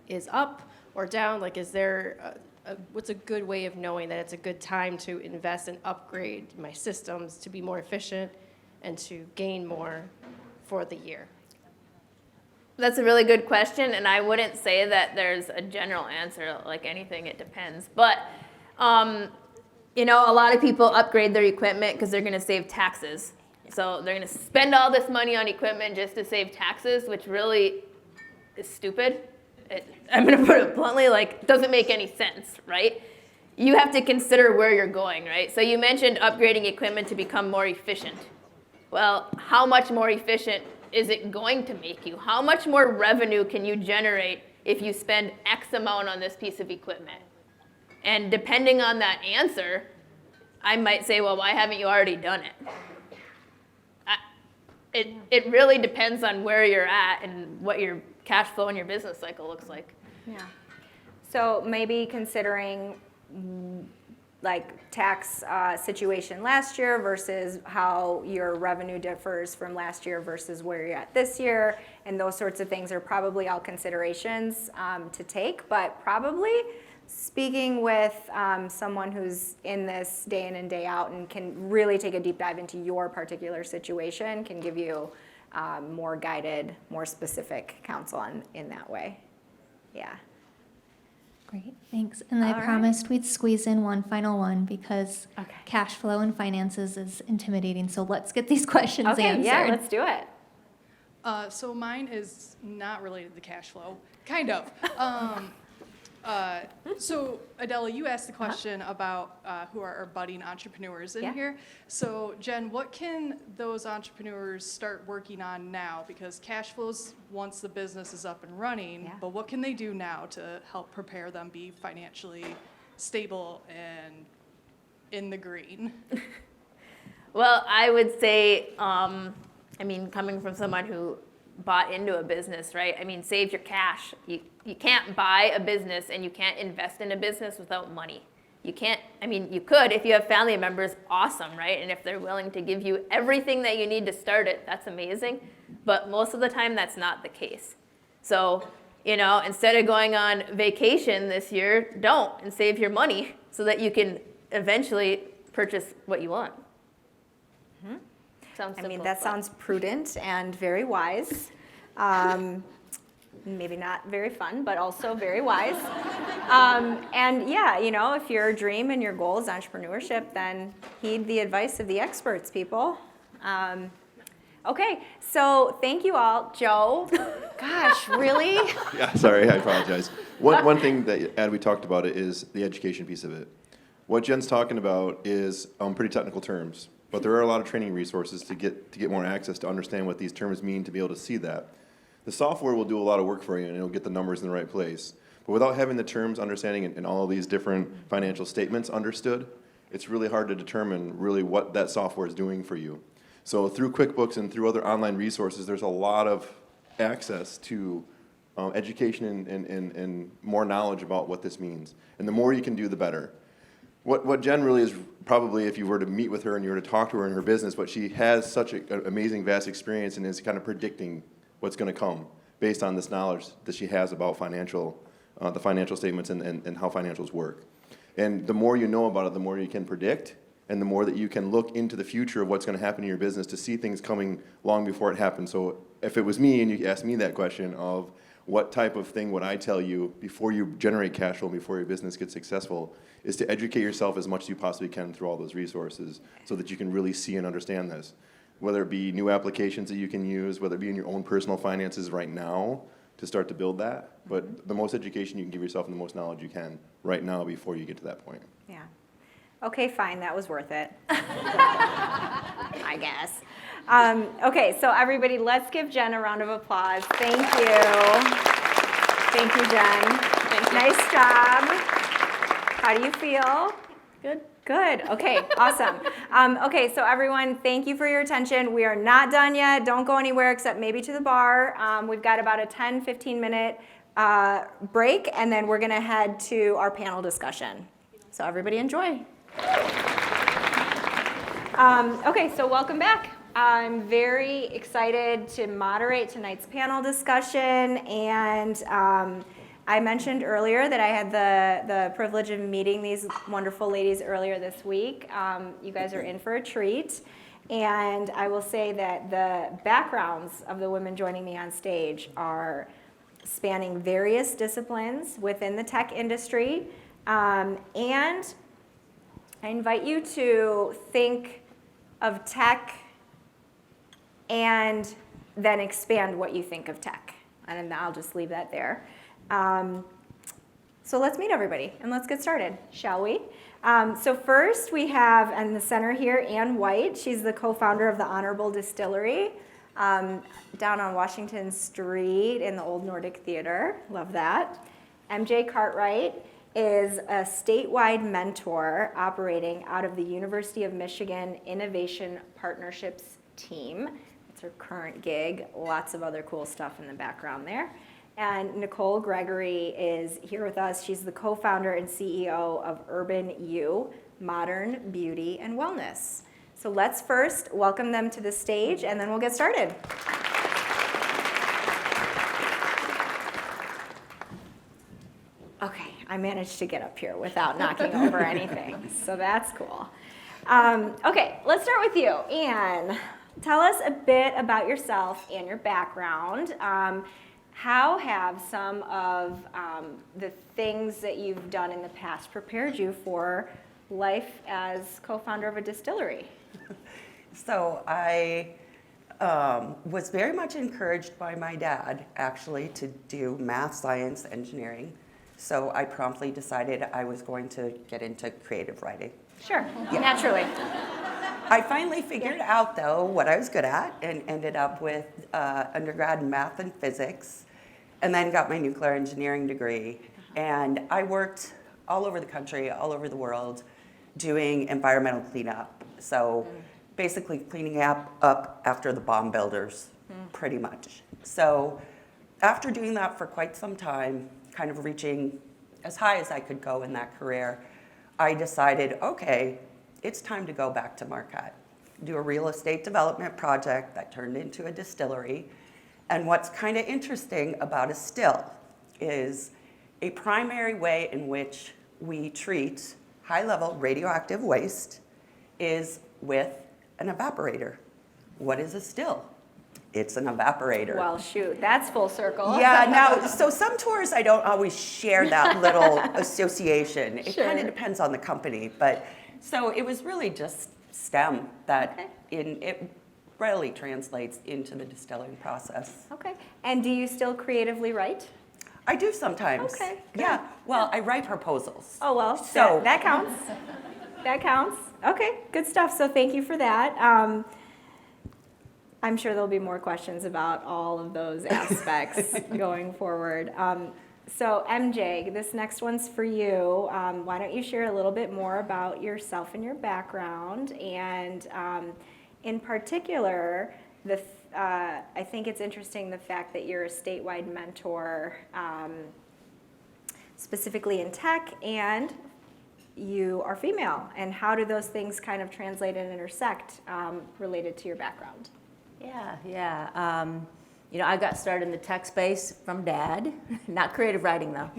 is up or down, like is there what's a good way of knowing that it's a good time to invest and upgrade my systems to be more efficient and to gain more for the year? That's a really good question, and I wouldn't say that there's a general answer. Like anything, it depends. But, a lot of people upgrade their equipment because they're going to save taxes. So they're going to spend all this money on equipment just to save taxes, which really is stupid. I'm going to put it bluntly, doesn't make any sense, right? You have to consider where you're going, right? So you mentioned upgrading equipment to become more efficient. Well, how much more efficient is it going to make you? How much more revenue can you generate if you spend X amount on this piece of equipment? And depending on that answer, I might say, well, why haven't you already done it? It really depends on where you're at and what your cash flow and your business cycle looks like. Yeah. So maybe considering like tax situation last year versus how your revenue differs from last year versus where you're at this year, and those sorts of things are probably all considerations to take, but probably speaking with someone who's in this day in and day out and can really take a deep dive into your particular situation can give you more guided, more specific counsel in that way. Yeah. Great, thanks. And I All right. promised we'd squeeze in one final one because Okay. cash flow and finances is intimidating. So let's get these questions Okay, answered. yeah, let's do it. So mine is not related to cash flow, kind of. So Adela, you asked the question about who are our budding entrepreneurs in Yeah. here. So Jen, what can those entrepreneurs start working on now? Because cash flows once the business is up and running, Yeah. but what can they do now to help prepare them be financially stable and in the green? Well, I would say, coming from someone who bought into a business, right? I mean, save your cash. You can't buy a business and you can't invest in a business without money. You can't, you could if you have family members, awesome, right? And if they're willing to give you everything that you need to start it, that's amazing. But most of the time, that's not the case. So, instead of going on vacation this year, don't, and save your money so that you can eventually purchase what you want. Sounds simple, That but- sounds prudent and very wise. Maybe not very fun, but also very wise. And yeah, if your dream and your goal is entrepreneurship, then heed the advice of the experts, people. Okay, so thank you all. Joe, gosh, really? Yeah, sorry, I apologize. One thing that we talked about is the education piece of it. What Jen's talking about is pretty technical terms, but there are a lot of training resources to get more access to understand what these terms mean, to be able to see that. The software will do a lot of work for you, and it'll get the numbers in the right place. But without having the terms understanding and all of these different financial statements understood, it's really hard to determine really what that software is doing for you. So through QuickBooks and through other online resources, there's a lot of access to education and more knowledge about what this means. And the more you can do, the better. What Jen really is, probably if you were to meet with her and you were to talk to her in her business, but she has such an amazing, vast experience and is kind of predicting what's going to come based on this knowledge that she has about the financial statements and how financials work. And the more you know about it, the more you can predict, and the more that you can look into the future of what's going to happen in your business to see things coming long before it happens. So if it was me and you asked me that question of what type of thing would I tell you before you generate cash flow, before your business gets successful, is to educate yourself as much as you possibly can through all those resources so that you can really see and understand this. Whether it be new applications that you can use, whether it be in your own personal finances right now to start to build that. But the most education you can give yourself and the most knowledge you can right now before you get to that point. Yeah. Okay, fine, that was worth it. I guess. Okay, so everybody, let's give Jen a round of applause. Thank you. Thank you, Jen. Thank you. Nice job. How do you feel? Good. Good. Okay, awesome. Okay, so everyone, thank you for your attention. We are not done yet. Don't go anywhere except maybe to the bar. We've got about a 10, 15-minute break, and then we're going to head to our panel discussion. So everybody enjoy. Okay, so welcome back. I'm very excited to moderate tonight's panel discussion, and I mentioned earlier that I had the privilege of meeting these wonderful ladies earlier this week. You guys are in for a treat, and I will say that the backgrounds of the women joining me on stage are spanning various disciplines within the tech industry, and I invite you to think of tech and then expand what you think of tech. And I'll just leave that there. So let's meet everybody and let's get started, shall we? So first we have in the center here, Ann White. She's the co-founder of the Honorable Distillery down on Washington Street in the Old Nordic Theater. Love that. MJ Cartwright is a statewide mentor operating out of the University of Michigan Innovation Partnerships team. It's her current gig. Lots of other cool stuff in the background there. And Nicole Gregory is here with us. She's the co-founder and CEO of Urban U, Modern Beauty and Wellness. So let's first welcome them to the stage, and then we'll get started. Okay, I managed to get up here without knocking over anything, so that's cool. Okay, let's start with you. Anne, tell us a bit about yourself and your background. How have some of the things that you've done in the past prepared you for life as co-founder of a distillery? So I was very much encouraged by my dad, actually, to do math, science, engineering. So I promptly decided I was going to get into creative writing. Sure, naturally. I finally figured out, though, what I was good at and ended up with undergrad in math and physics, and then got my nuclear engineering degree. And I worked all over the country, all over the world, doing environmental cleanup. So basically cleaning up after the bomb builders, pretty much. So after doing that for quite some time, kind of reaching as high as I could go in that career, I decided, okay, it's time to go back to Marquette, do a real estate development project that turned into a distillery. And what's kind of interesting about a still is a primary way in which we treat high-level radioactive waste is with an evaporator. What is a still? It's an evaporator. Well, shoot, that's full circle. Yeah, now, so some tours I don't always share that little association. It kind of depends on the company, but so it was really just STEM that it readily translates into the distilling process. Okay, and do you still creatively write? I do sometimes. Okay, good. Yeah, well, I write proposals. Oh, well, So- that counts. That counts. Okay, good stuff. So thank you for that. I'm sure there'll be more questions about all of those aspects going forward. So MJ, this next one's for you. Why don't you share a little bit more about yourself and your background, and in particular, I think it's interesting the fact that you're a statewide mentor, specifically in tech, and you are female, and how do those things kind of translate and intersect related to your background? Yeah. I got started in the tech space from Dad, not creative writing though.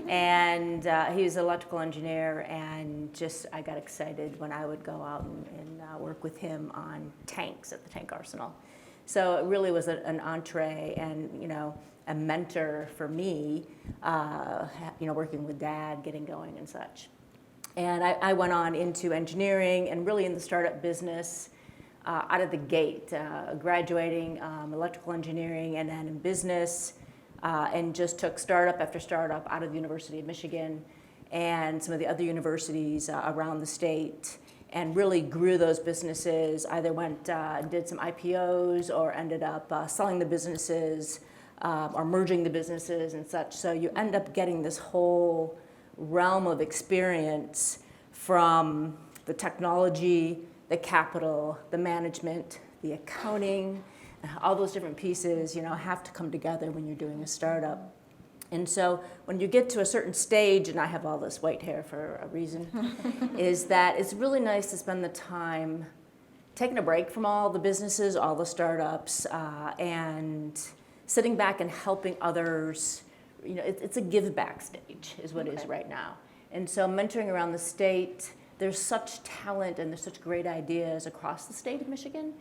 And he was an electrical engineer, and I got excited when I would go out and work with him on tanks at the tank arsenal. So it really was an entree and, a mentor for me, working with Dad, getting going and such. And I went on into engineering and really in the startup business out of the gate, graduating electrical engineering and then in business, and just took startup after startup out of the University of Michigan and some of the other universities around the state, and really grew those businesses, either went did some IPOs or ended up selling the businesses or merging the businesses and such. So you end up getting this whole realm of experience from the technology, the capital, the management, the accounting, all those different pieces, have to come together when you're doing a startup. And so when you get to a certain stage, and I have all this white hair for a reason, is that it's really nice to spend the time taking a break from all the businesses, all the startups, and sitting back and helping others. It's a give back stage is what it is right now. And so mentoring around the state, there's such talent and there's such great ideas across the state of Michigan.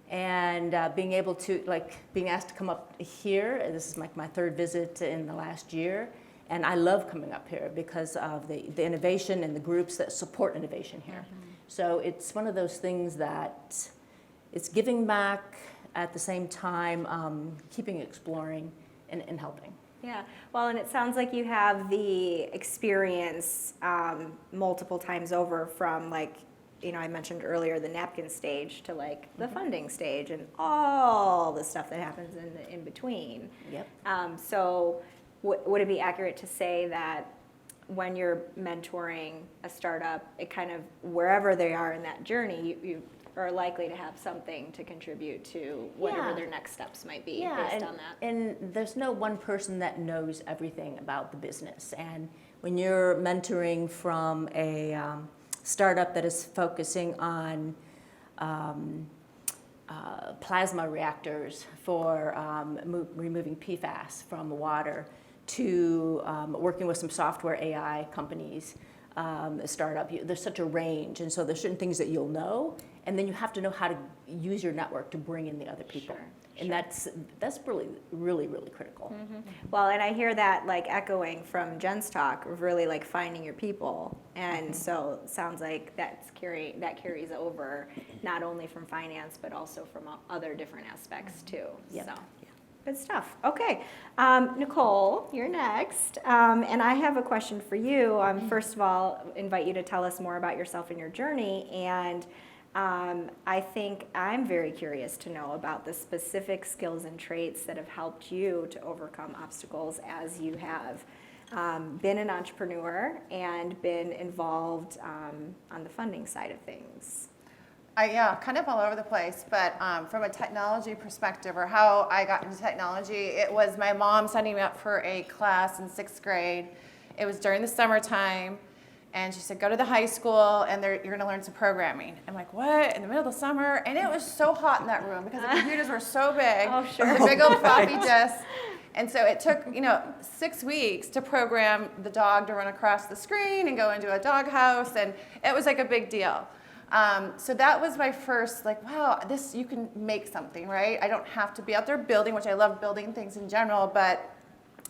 And being able to, being asked to come up here, this is my third visit in the last year, and I love coming up here because of the innovation and the groups that support innovation here. Mm-hmm. So it's one of those things that it's giving back at the same time, keeping exploring and helping. Yeah, well, and it sounds like you have the experience multiple times over from I mentioned earlier the napkin stage to the funding stage and all the stuff that happens in between. Yep. So would it be accurate to say that when you're mentoring a startup, it kind of, wherever they are in that journey, you are likely to have something to contribute to whatever Yeah. their next steps might be Yeah, based on that. and there's no one person that knows everything about the business. And when you're mentoring from a startup that is focusing on plasma reactors for removing PFAS from the water, to working with some software AI companies, a startup, there's such a range. And so there's certain things that you'll know, and then you have to know how to use your network to bring in the other people. Sure, And that's really, really, really critical. Well, and I hear that like echoing from Jen's talk of really like finding your people. And so it sounds like that carries over not only from finance, but also from other different aspects too. Yep. So, good stuff. Okay, Nicole, you're next. And I have a question for you. First of all, invite you to tell us more about yourself and your journey. And I think I'm very curious to know about the specific skills and traits that have helped you to overcome obstacles as you have been an entrepreneur and been involved on the funding side of things. Yeah, kind of all over the place, but from a technology perspective, or how I got into technology, it was my mom signing me up for a class in 6th grade. It was during the summertime, and she said, go to the high school, and you're going to learn some programming. I'm like, what? In the middle of the summer? And it was so hot in that room because the computers were so big, Oh, sure. the big old floppy disks. And so it took, 6 weeks to program the dog to run across the screen and go into a doghouse, and it was like a big deal. So that was my first, like, wow, you can make something, right? I don't have to be out there building, which I love building things in general, but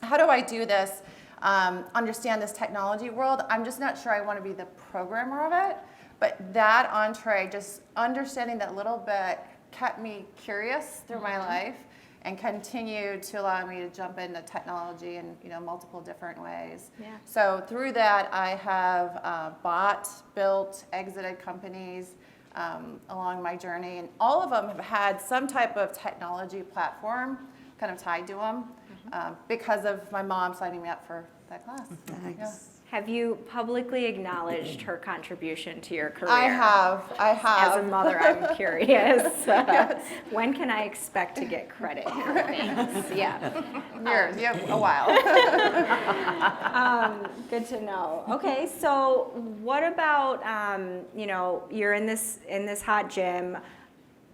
how do I do this, understand this technology world? I'm just not sure I want to be the programmer of it, but that entree, just understanding that little bit, kept me curious through my life and continued to allow me to jump into technology in multiple different ways. Yeah. So through that, I have bought, built, exited companies along my journey, and all of them have had some type of technology platform kind of tied to them because of my mom signing me up for that class. Yeah. Have you publicly acknowledged her contribution to your career? I have. As a mother, I'm curious. When can I expect to get credit for things? Yeah. You have a while. Good to know. Okay, so what about you're in this hot gym.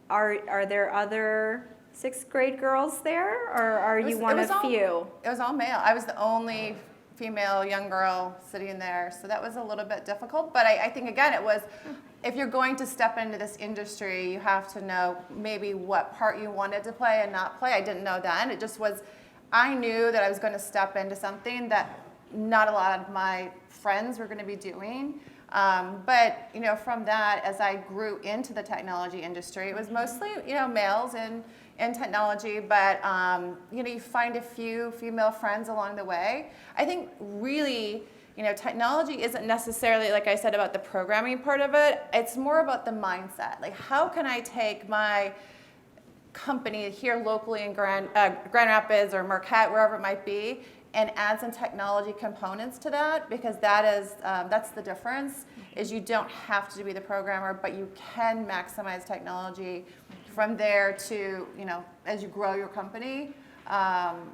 Are there other 6th grade girls there, or are you one of few? It was all male. I was the only female young girl sitting there, so that was a little bit difficult. But I think, again, it was, if you're going to step into this industry, you have to know maybe what part you wanted to play and not play. I didn't know then. It just was, I knew that I was going to step into something that not a lot of my friends were going to be doing. But from that, as I grew into the technology industry, it was mostly males in technology, but you find a few female friends along the way. I think really, technology isn't necessarily, like I said, about the programming part of it. It's more about the mindset. Like, how can I take my company here locally in Grand Rapids or Marquette, wherever it might be, and add some technology components to that, because that's the difference, is you don't have to be the programmer, but you can maximize technology from there to, as you grow your company,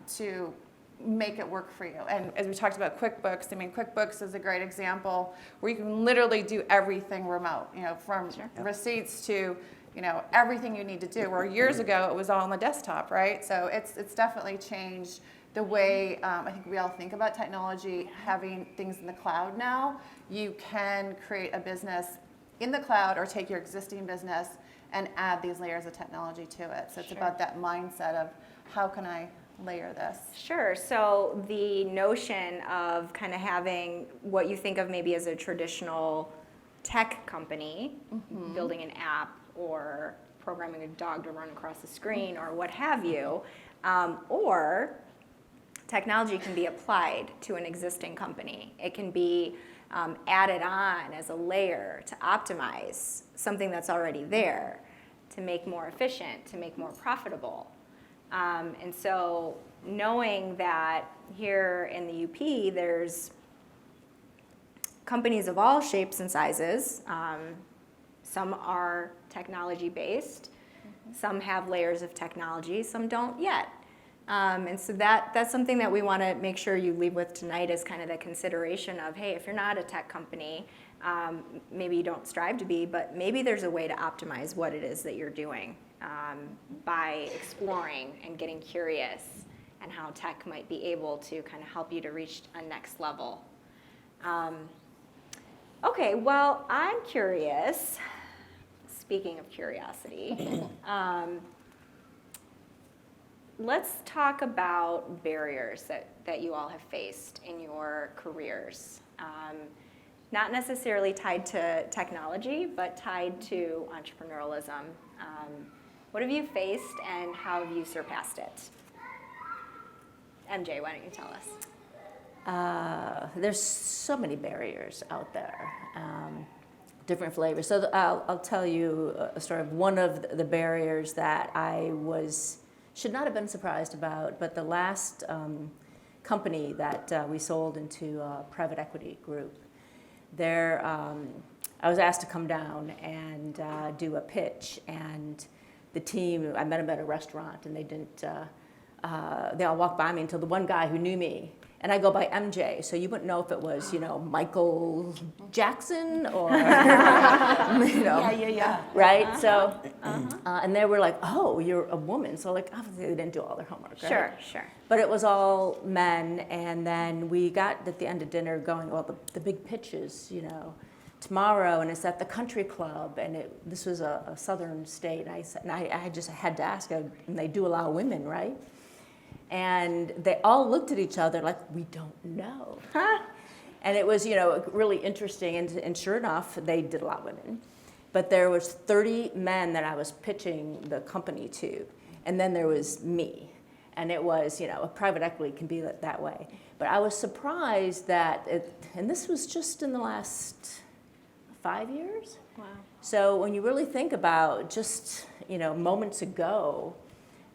to make it work for you. And as we talked about QuickBooks, QuickBooks is a great example where you can literally do everything remote, from receipts to, everything you need to do, where years ago it was all on the desktop, right? So it's definitely changed the way I think we all think about technology, having things in the cloud now. You can create a business in the cloud or take your existing business and add these layers of technology to it. So it's about that mindset of, how can I layer this? Sure. So the notion of kind of having what you think of maybe as a traditional tech company, building an app or programming a dog to run across the screen or what have you, or technology can be applied to an existing company. It can be added on as a layer to optimize something that's already there, to make more efficient, to make more profitable. And so knowing that here in the UP, there's companies of all shapes and sizes. Some are technology-based. Some have layers of technology. Some don't yet. And so that's something that we want to make sure you leave with tonight is kind of the consideration of, hey, if you're not a tech company, maybe you don't strive to be, but maybe there's a way to optimize what it is that you're doing by exploring and getting curious and how tech might be able to kind of help you to reach a next level. Okay, well, I'm curious, speaking of curiosity, let's talk about barriers that you all have faced in your careers. Not necessarily tied to technology, but tied to entrepreneurialism. What have you faced and how have you surpassed it? MJ, why don't you tell us? There's so many barriers out there, different flavors. So I'll tell you a story of one of the barriers that I should not have been surprised about, but the last company that we sold into a private equity group, I was asked to come down and do a pitch, and the team, I met them at a restaurant, and they all walked by me until the one guy who knew me, and I go by MJ, so you wouldn't know if it was, Michael Jackson or, right? So, and they were like, oh, you're a woman. So like, obviously they didn't do all their homework, right? Sure. But it was all men, and then we got at the end of dinner going, well, the big pitch is, tomorrow, and it's at the country club, and this was a southern state, and I just had to ask, and they do allow women, right? And they all looked at each other like, we don't know. And it was, really interesting, and sure enough, they did allow women. But there was 30 men that I was pitching the company to, and then there was me. And it was, a private equity can be that way. But I was surprised that, and this was just in the last 5 years. Wow. So when you really think about just, moments ago,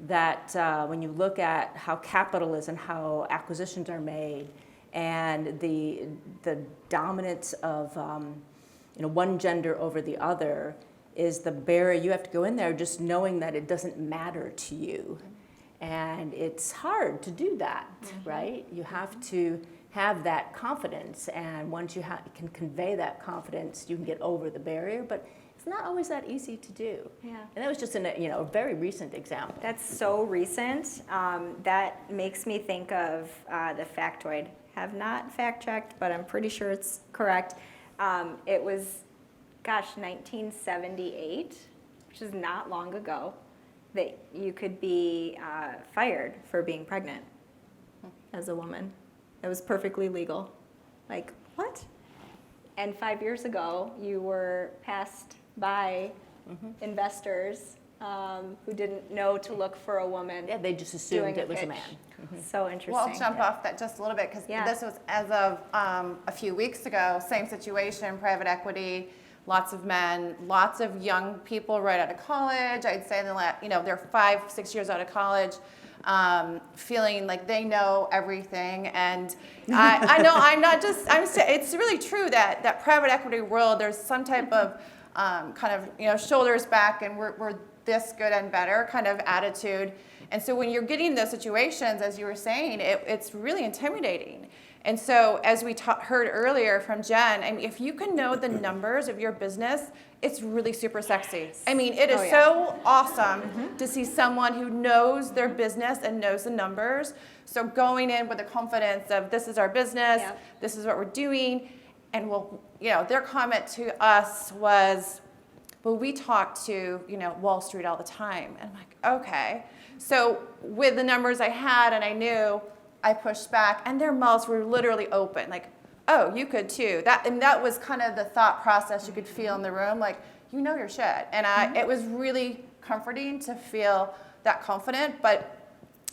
that when you look at how capital is and how acquisitions are made, and the dominance of one gender over the other is the barrier. You have to go in there just knowing that it doesn't matter to you, and it's hard to do that, right? You have to have that confidence, and once you can convey that confidence, you can get over the barrier, but it's not always that easy to do. Yeah. And that was just a very recent example. That's so recent. That makes me think of the factoid. Have not fact-checked, but I'm pretty sure it's correct. It was, 1978, which is not long ago, that you could be fired for being pregnant as a woman. It was perfectly legal. Like, what? And 5 years ago, you were passed by investors who didn't know to look for a woman. Yeah, they just assumed it was a man. So interesting. Well, I'll jump off that just a little bit because this was as of a few weeks ago. Same situation, private equity, lots of men, lots of young people right out of college. I'd say they're 5-6 years out of college, feeling like they know everything. And I know it's really true that private equity world, there's some type of shoulders back and we're this good and better kind of attitude. And so when you're getting those situations, as you were saying, it's really intimidating. And so as we heard earlier from Jen, if you can know the numbers of your business, it's really super sexy. It is so awesome to see someone who knows their business and knows the numbers. So going in with the confidence of this is our business, this is what we're doing. And their comment to us was, well, we talk to, Wall Street all the time. And I'm like, okay. So with the numbers I had and I knew, I pushed back and their mouths were literally open. Like, oh, you could too. That was kind of the thought process you could feel in the room. Like, your shit. And it was really comforting to feel that confident, but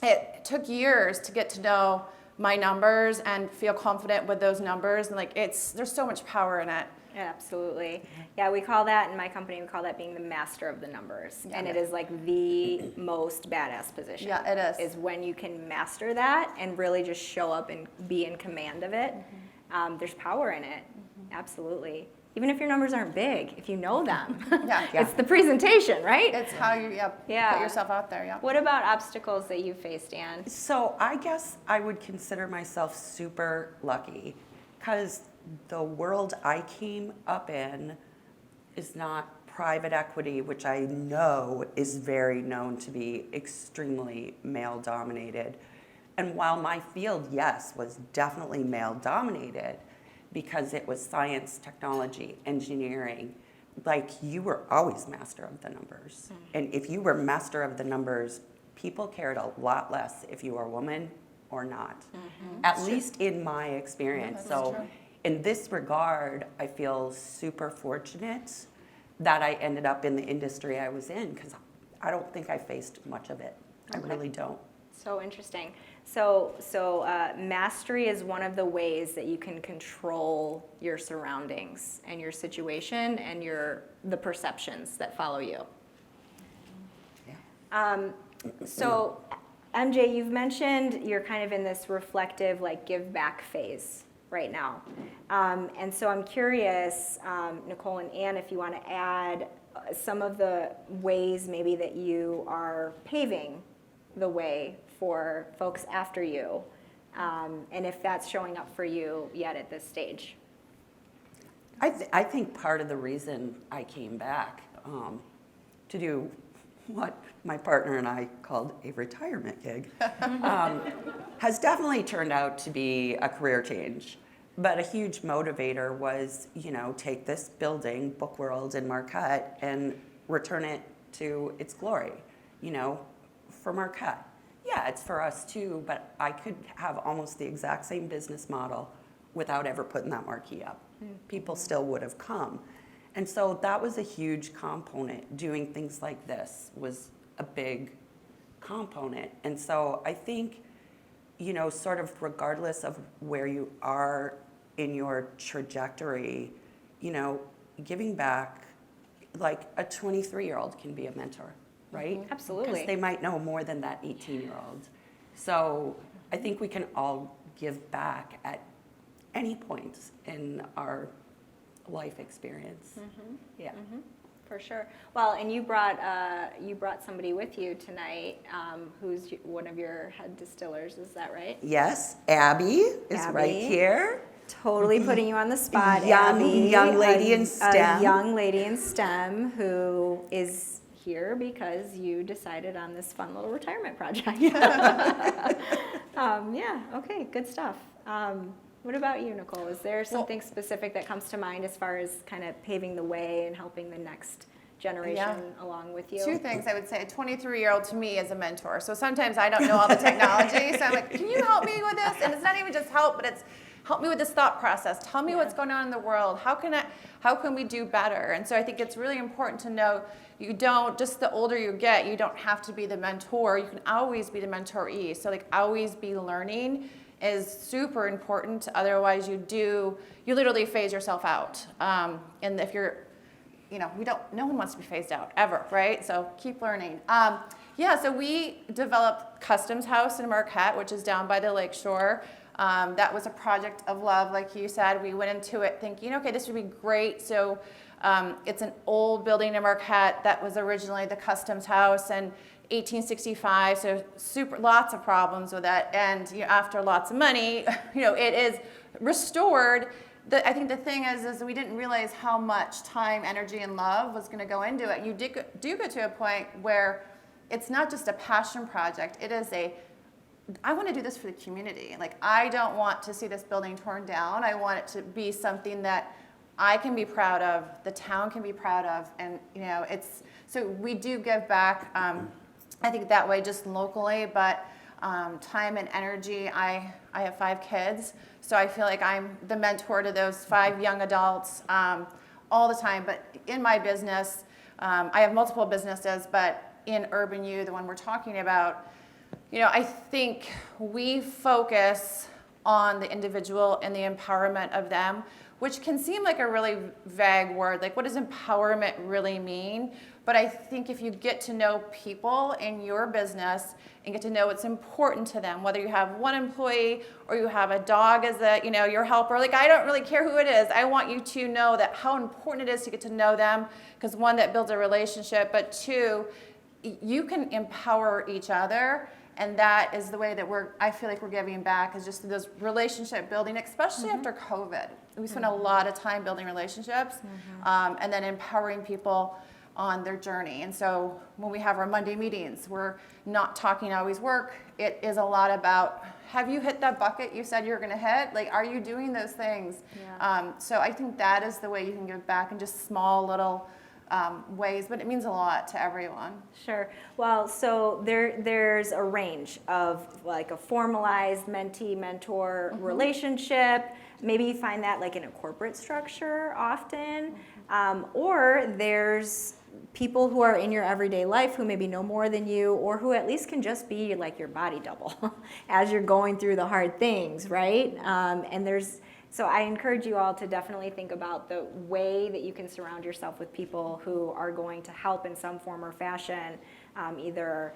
it took years to get to know my numbers and feel confident with those numbers. And there's so much power in it. Yeah, absolutely. Yeah, we call that, in my company, we call that being the master of the numbers. Yeah. And it is like the most badass position. Yeah, it is. Is when you can master that and really just show up and be in command of it. There's power in it. Absolutely. Even if your numbers aren't big, if you know them. Yeah. It's the presentation, right? It's how you Yeah. put yourself out there. Yeah. What about obstacles that you faced, Anne? So I guess I would consider myself super lucky because the world I came up in is not private equity, which I know is very known to be extremely male dominated. And while my field, yes, was definitely male dominated because it was science, technology, engineering, like you were always master of the numbers. And if you were master of the numbers, people cared a lot less if you were a woman or not, at least in my experience. So in this regard, I feel super fortunate that I ended up in the industry I was in because I don't think I faced much of it. I really don't. So interesting. So mastery is one of the ways that you can control your surroundings and your situation and the perceptions that follow you. So MJ, you've mentioned you're kind of in this reflective, like give back phase right now. And so I'm curious, Nicole and Anne, if you want to add some of the ways maybe that you are paving the way for folks after you, and if that's showing up for you yet at this stage. I think part of the reason I came back to do what my partner and I called a retirement gig has definitely turned out to be a career change. But a huge motivator was, take this building, Book World in Marquette, and return it to its glory, for Marquette. Yeah, it's for us too, but I could have almost the exact same business model without ever putting that marquee up. People still would have come. And so that was a huge component. Doing things like this was a big component. And so I think, sort of regardless of where you are in your trajectory, giving back, like a 23-year-old can be a mentor, right? Absolutely. Because they might know more than that 18-year-old. So I think we can all give back at any point in our life experience. Yeah. For sure. Well, and you brought somebody with you tonight, who's one of your head distillers. Is that right? Yes, Abby is right here. Totally putting you on the spot, Young lady in STEM. A young lady in STEM who is here because you decided on this fun little retirement project. Yeah. Okay. Good stuff. What about you, Nicole? Is there something specific that comes to mind as far as kind of paving the way and helping the next generation along with you? Two things I would say. A 23-year-old to me is a mentor. So sometimes I don't know all the technology. So I'm like, can you help me with this? And it's not even just help, but it's help me with this thought process. Tell me what's going on in the world. How can we do better? And so I think it's really important to know you don't, just the older you get, you don't have to be the mentor. You can always be the mentoree. So like always be learning is super important. Otherwise you literally phase yourself out. And if you're, no one wants to be phased out ever, right? So keep learning. So we developed Customs House in Marquette, which is down by the lakeshore. That was a project of love, like you said. We went into it thinking, okay, this would be great. So it's an old building in Marquette that was originally the Customs House in 1865. So lots of problems with it. And after lots of money, it is restored. I think the thing is we didn't realize how much time, energy, and love was going to go into it. You do get to a point where it's not just a passion project. It is I want to do this for the community. Like, I don't want to see this building torn down. I want it to be something that I can be proud of, the town can be proud of, and so we do give back. I think that way just locally, but time and energy. I have 5 kids, so I feel like I'm the mentor to those 5 young adults all the time. But in my business, I have multiple businesses, but in Urban U, the one we're talking about, I think we focus on the individual and the empowerment of them. which can seem like a really vague word. Like, what does empowerment really mean? But I think if you get to know people in your business and get to know what's important to them, whether you have one employee or you have a dog as your helper, like, I don't really care who it is. I want you to know that how important it is to get to know them, because one, that builds a relationship, but two, you can empower each other. And that is the way that I feel like we're giving back, is just those relationship building, especially after COVID. We spent a lot of time building relationships and then empowering people on their journey. And so when we have our Monday meetings, we're not talking always work. It is a lot about, have you hit that bucket you said you were going to hit? Like, are you doing those things? Yeah. So I think that is the way you can give back in just small little ways, but it means a lot to everyone. Sure. Well, so there's a range of like a formalized mentee-mentor relationship. Maybe you find that like in a corporate structure often, or there's people who are in your everyday life who maybe know more than you, or who at least can just be like your body double as you're going through the hard things, right? So I encourage you all to definitely think about the way that you can surround yourself with people who are going to help in some form or fashion, either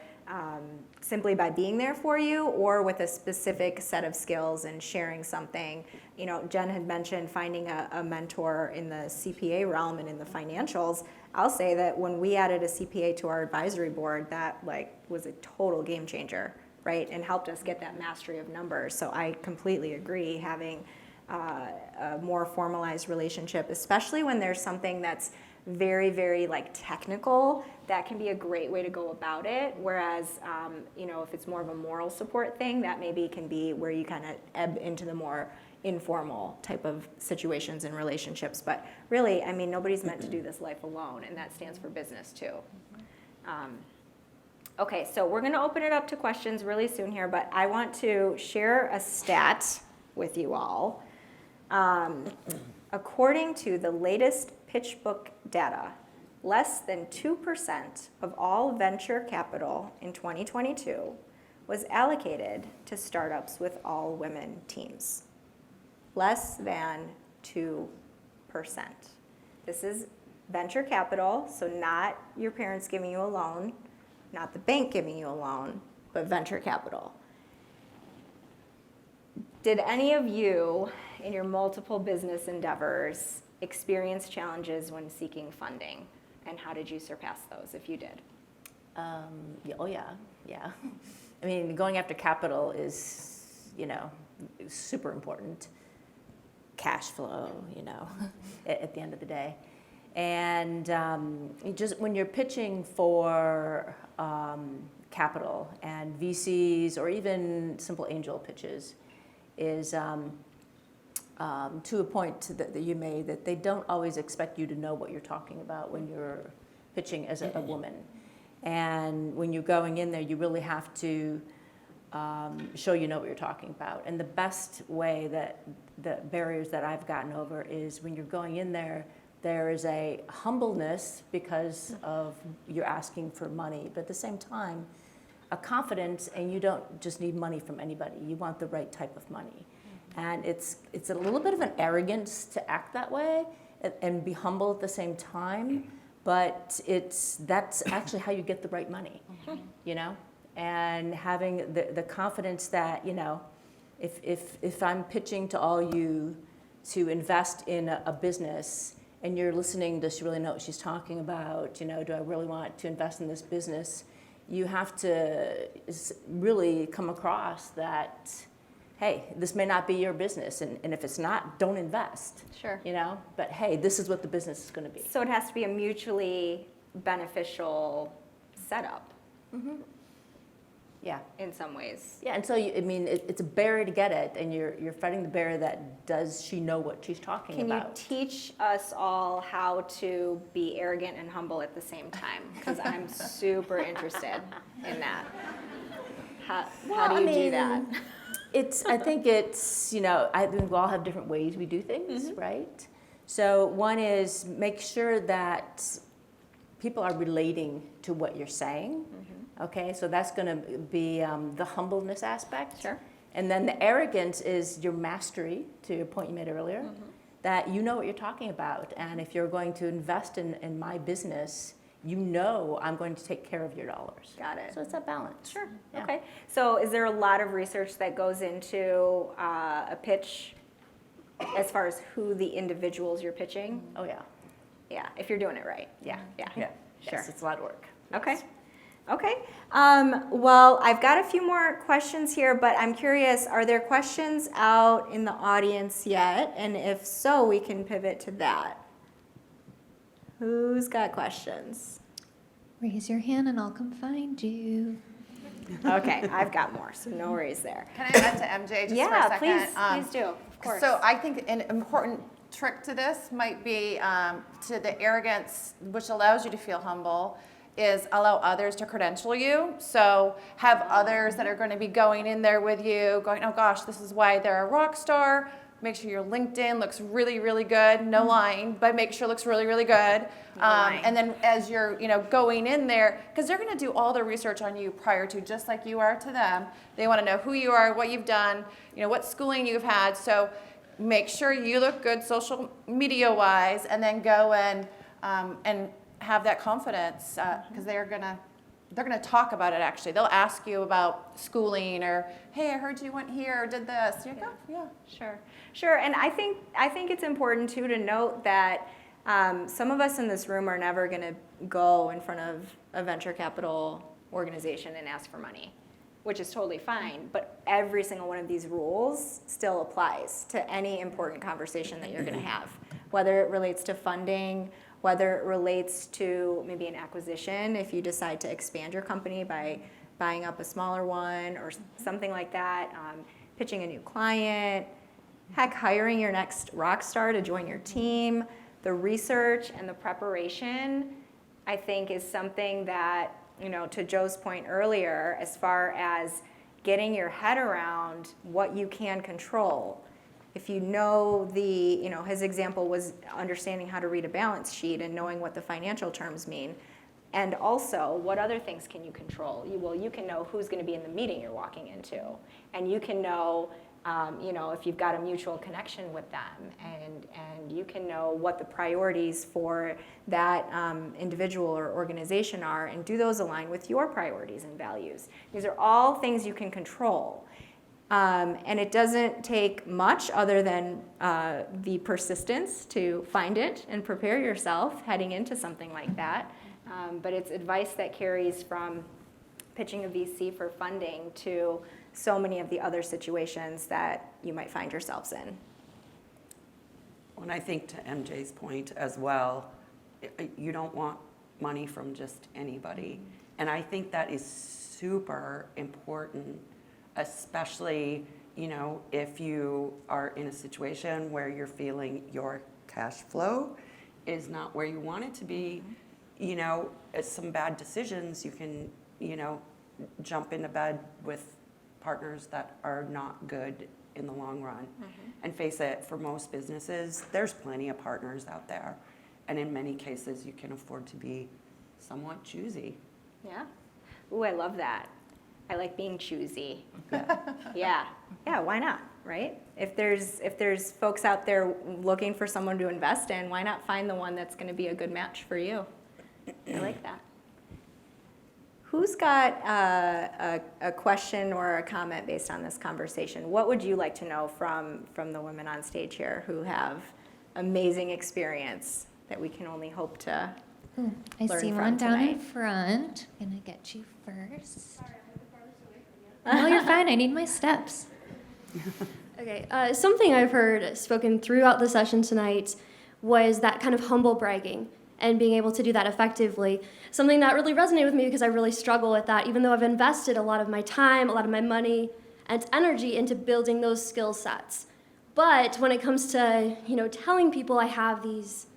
simply by being there for you or with a specific set of skills and sharing something. You know, Jen had mentioned finding a mentor in the CPA realm and in the financials. I'll say that when we added a CPA to our advisory board, that like was a total game changer, right? And helped us get that mastery of numbers. So I completely agree, having a more formalized relationship, especially when there's something that's very, very like technical, that can be a great way to go about it. Whereas, if it's more of a moral support thing, that maybe can be where you kind of ebb into the more informal type of situations and relationships. But really, I mean, nobody's meant to do this life alone, and that stands for business too. Okay, so we're going to open it up to questions really soon here, but I want to share a stat with you all. According to the latest PitchBook data, less than 2% of all venture capital in 2022 was allocated to startups with all-women teams. Less than 2%. This is venture capital, so not your parents giving you a loan, not the bank giving you a loan, but venture capital. Did any of you, in your multiple business endeavors, experience challenges when seeking funding? And how did you surpass those, if you did? Yeah. I mean, going after capital is, super important. Cash flow, at the end of the day. And just when you're pitching for capital and VCs or even simple angel pitches, is to a point that you made, that they don't always expect you to know what you're talking about when you're pitching as a woman. And when you're going in there, you really have to show you know what you're talking about. And the best way that the barriers that I've gotten over is when you're going in there, there is a humbleness because of you're asking for money, but at the same time, a confidence, and you don't just need money from anybody. You want the right type of money. And it's a little bit of an arrogance to act that way and be humble at the same time, but that's actually how you get the right money, and having the confidence that, if I'm pitching to all you to invest in a business and you're listening, does she really know what she's talking about? Do I really want to invest in this business? You have to really come across that, hey, this may not be your business, and if it's not, don't invest. Sure. But hey, this is what the business is going to be. So it has to be a mutually beneficial setup. Mm-hmm. Yeah. In some ways. Yeah, and so it's a barrier to get it, and you're fighting the barrier that does she know what she's talking about? Can you teach us all how to be arrogant and humble at the same time? Because I'm super interested in that. How do you do that? I think we all have different ways we do things, right? So one is make sure that people are relating to what you're saying. Okay, so that's going to be the humbleness aspect. Sure. And then the arrogance is your mastery, to your point you made earlier. that you know what you're talking about. And if you're going to invest in my business, you know I'm going to take care of your dollars. Got it. So it's that balance. Sure. Yeah. Okay. So is there a lot of research that goes into a pitch as far as who the individuals you're pitching? Oh, yeah. Yeah, if you're doing it right. Yeah. Yeah. Sure. Yes, it's a lot of work. Okay. Okay. Well, I've got a few more questions here, but I'm curious, are there questions out in the audience yet? And if so, we can pivot to that. Who's got questions? Raise your hand and I'll come find you. Okay, I've got more, so no worries there. Can I add to MJ just for a Yeah, second? please do, of course. So I think an important trick to this might be to the arrogance, which allows you to feel humble, is allow others to credential you. So have others that are going to be going in there with you, going, oh gosh, this is why they're a rock star. Make sure your LinkedIn looks really, really good. No lying, but make sure it looks really, really good. And then as you're, going in there, because they're going to do all the research on you prior to, just like you are to them. They want to know who you are, what you've done, what schooling you've had. So make sure you look good social media wise, and then go and have that confidence, because they're gonna talk about it. Actually, they'll ask you about schooling, or hey, I heard you went here or did this. You go, yeah. Sure. And I think it's important too to note that some of us in this room are never going to go in front of a venture capital organization and ask for money, which is totally fine. But every single one of these rules still applies to any important conversation that you're going to have, whether it relates to funding, whether it relates to maybe an acquisition, if you decide to expand your company by buying up a smaller one or something like that, pitching a new client, heck, hiring your next rock star to join your team. The research and the preparation, I think, is something that, to Joe's point earlier, as far as getting your head around what you can control. If you know his example was understanding how to read a balance sheet and knowing what the financial terms mean. And also, what other things can you control? You can know who's going to be in the meeting you're walking into. And you can know, if you've got a mutual connection with them. And you can know what the priorities for that individual or organization are, and do those align with your priorities and values? These are all things you can control. And it doesn't take much other than the persistence to find it and prepare yourself heading into something like that. But it's advice that carries from pitching a VC for funding to so many of the other situations that you might find yourselves in. And I think to MJ's point as well, you don't want money from just anybody. And I think that is super important, especially, if you are in a situation where you're feeling your cash flow is not where you want it to be. Some bad decisions, you can, jump into bed with partners that are not good in the long run. And face it, for most businesses, there's plenty of partners out there. And in many cases, you can afford to be somewhat choosy. Yeah. Ooh, I love that. I like being choosy. Yeah, why not, right? If there's folks out there looking for someone to invest in, why not find the one that's going to be a good match for you? I like that. Who's got a question or a comment based on this conversation? What would you like to know from the women on stage here who have amazing experience that we can only hope to I learn see from one down in tonight? front. I'm gonna get you first. No, you're fine. I need my steps. Okay, something I've heard spoken throughout the session tonight was that kind of humble bragging and being able to do that effectively. Something that really resonated with me because I really struggle with that, even though I've invested a lot of my time, a lot of my money, and energy into building those skill sets. But when it comes to, telling people I have these,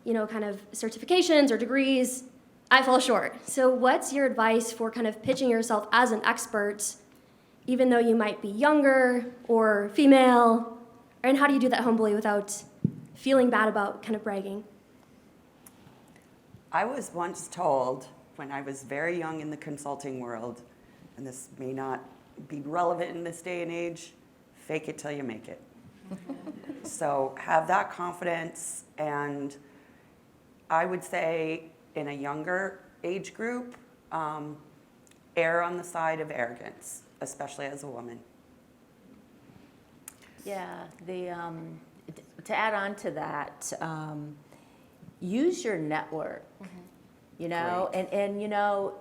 kind of certifications or degrees, I fall short. So what's your advice for kind of pitching yourself as an expert, even though you might be younger or female? And how do you do that humbly without feeling bad about kind of bragging? I was once told when I was very young in the consulting world, and this may not be relevant in this day and age, fake it till you make it. So have that confidence, and I would say in a younger age group, err on the side of arrogance, especially as a woman. Yeah, to add on to that, use your network, you know, and you know,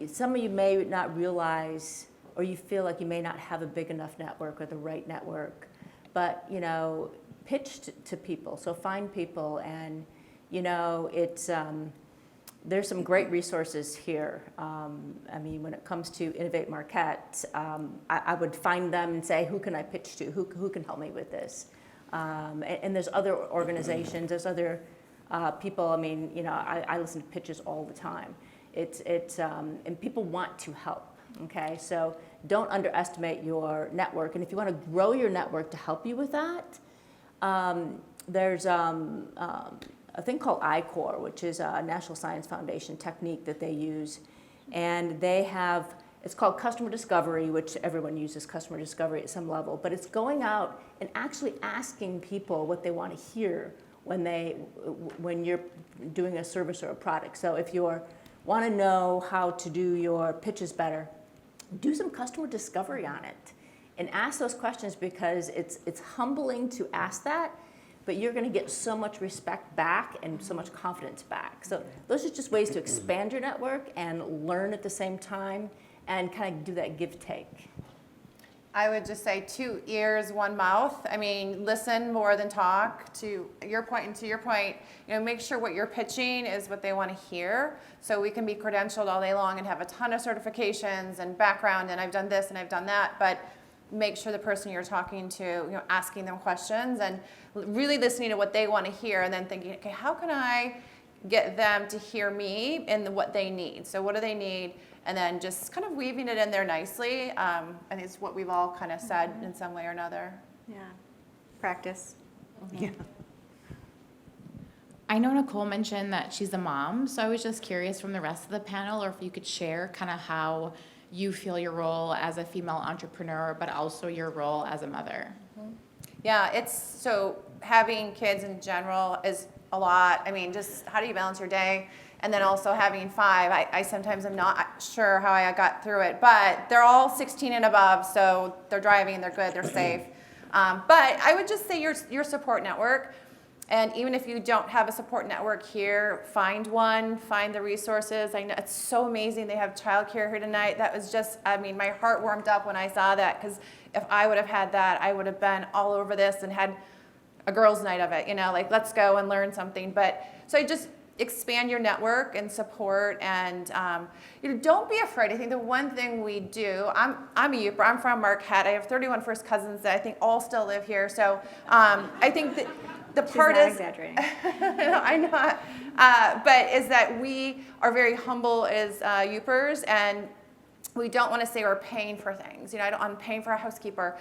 some of you may not realize, or you feel like you may not have a big enough network or the right network, but, you know, pitch to people. So find people, and, you know, it's, there's some great resources here. I mean, when it comes to Innovate Marquette, I would find them and say, who can I pitch to? Who can help me with this? And there's other organizations, there's other people. I mean, you know, I listen to pitches all the time. And people want to help. Okay, so don't underestimate your network. And if you want to grow your network to help you with that, there's a thing called I-Core, which is a National Science Foundation technique that they use. And they have, it's called customer discovery, which everyone uses customer discovery at some level, but it's going out and actually asking people what they want to hear when you're doing a service or a product. So if you want to know how to do your pitches better, do some customer discovery on it and ask those questions, because it's humbling to ask that, but you're going to get so much respect back and so much confidence back. So those are just ways to expand your network and learn at the same time and kind of do that give-take. I would just say 2 ears, 1 mouth. I mean, listen more than talk. To your point and to your point, you know, make sure what you're pitching is what they want to hear. So we can be credentialed all day long and have a ton of certifications and background, and I've done this and I've done that, but make sure the person you're talking to, you know, asking them questions and really listening to what they want to hear, and then thinking, okay, how can I get them to hear me and what they need? So what do they need? And then just kind of weaving it in there nicely. I think it's what we've all kind of said in some way or another. Yeah. Practice. Yeah. I know Nicole mentioned that she's a mom, so I was just curious from the rest of the panel, or if you could share kind of how you feel your role as a female entrepreneur, but also your role as a mother. Yeah, it's so having kids in general is a lot. I mean, just how do you balance your day? And then also having 5, I sometimes am not sure how I got through it, but they're all 16 and above, so they're driving, they're good, they're safe. But I would just say your support network, and even if you don't have a support network here, find one, find the resources. I know it's so amazing they have childcare here tonight. That was just, I mean, my heart warmed up when I saw that, because if I would have had that, I would have been all over this and had a girls' night of it, you know, like let's go and learn something. But so I just expand your network and support, and you know, don't be afraid. I think the one thing we do, I'm a Yooper, I'm from Marquette. I have 31 first cousins that I think all still live here. So I think that the part She's not is exaggerating. I'm not, but is that we are very humble as Yoopers, and we don't want to say we're paying for things. You know, I'm paying for a housekeeper.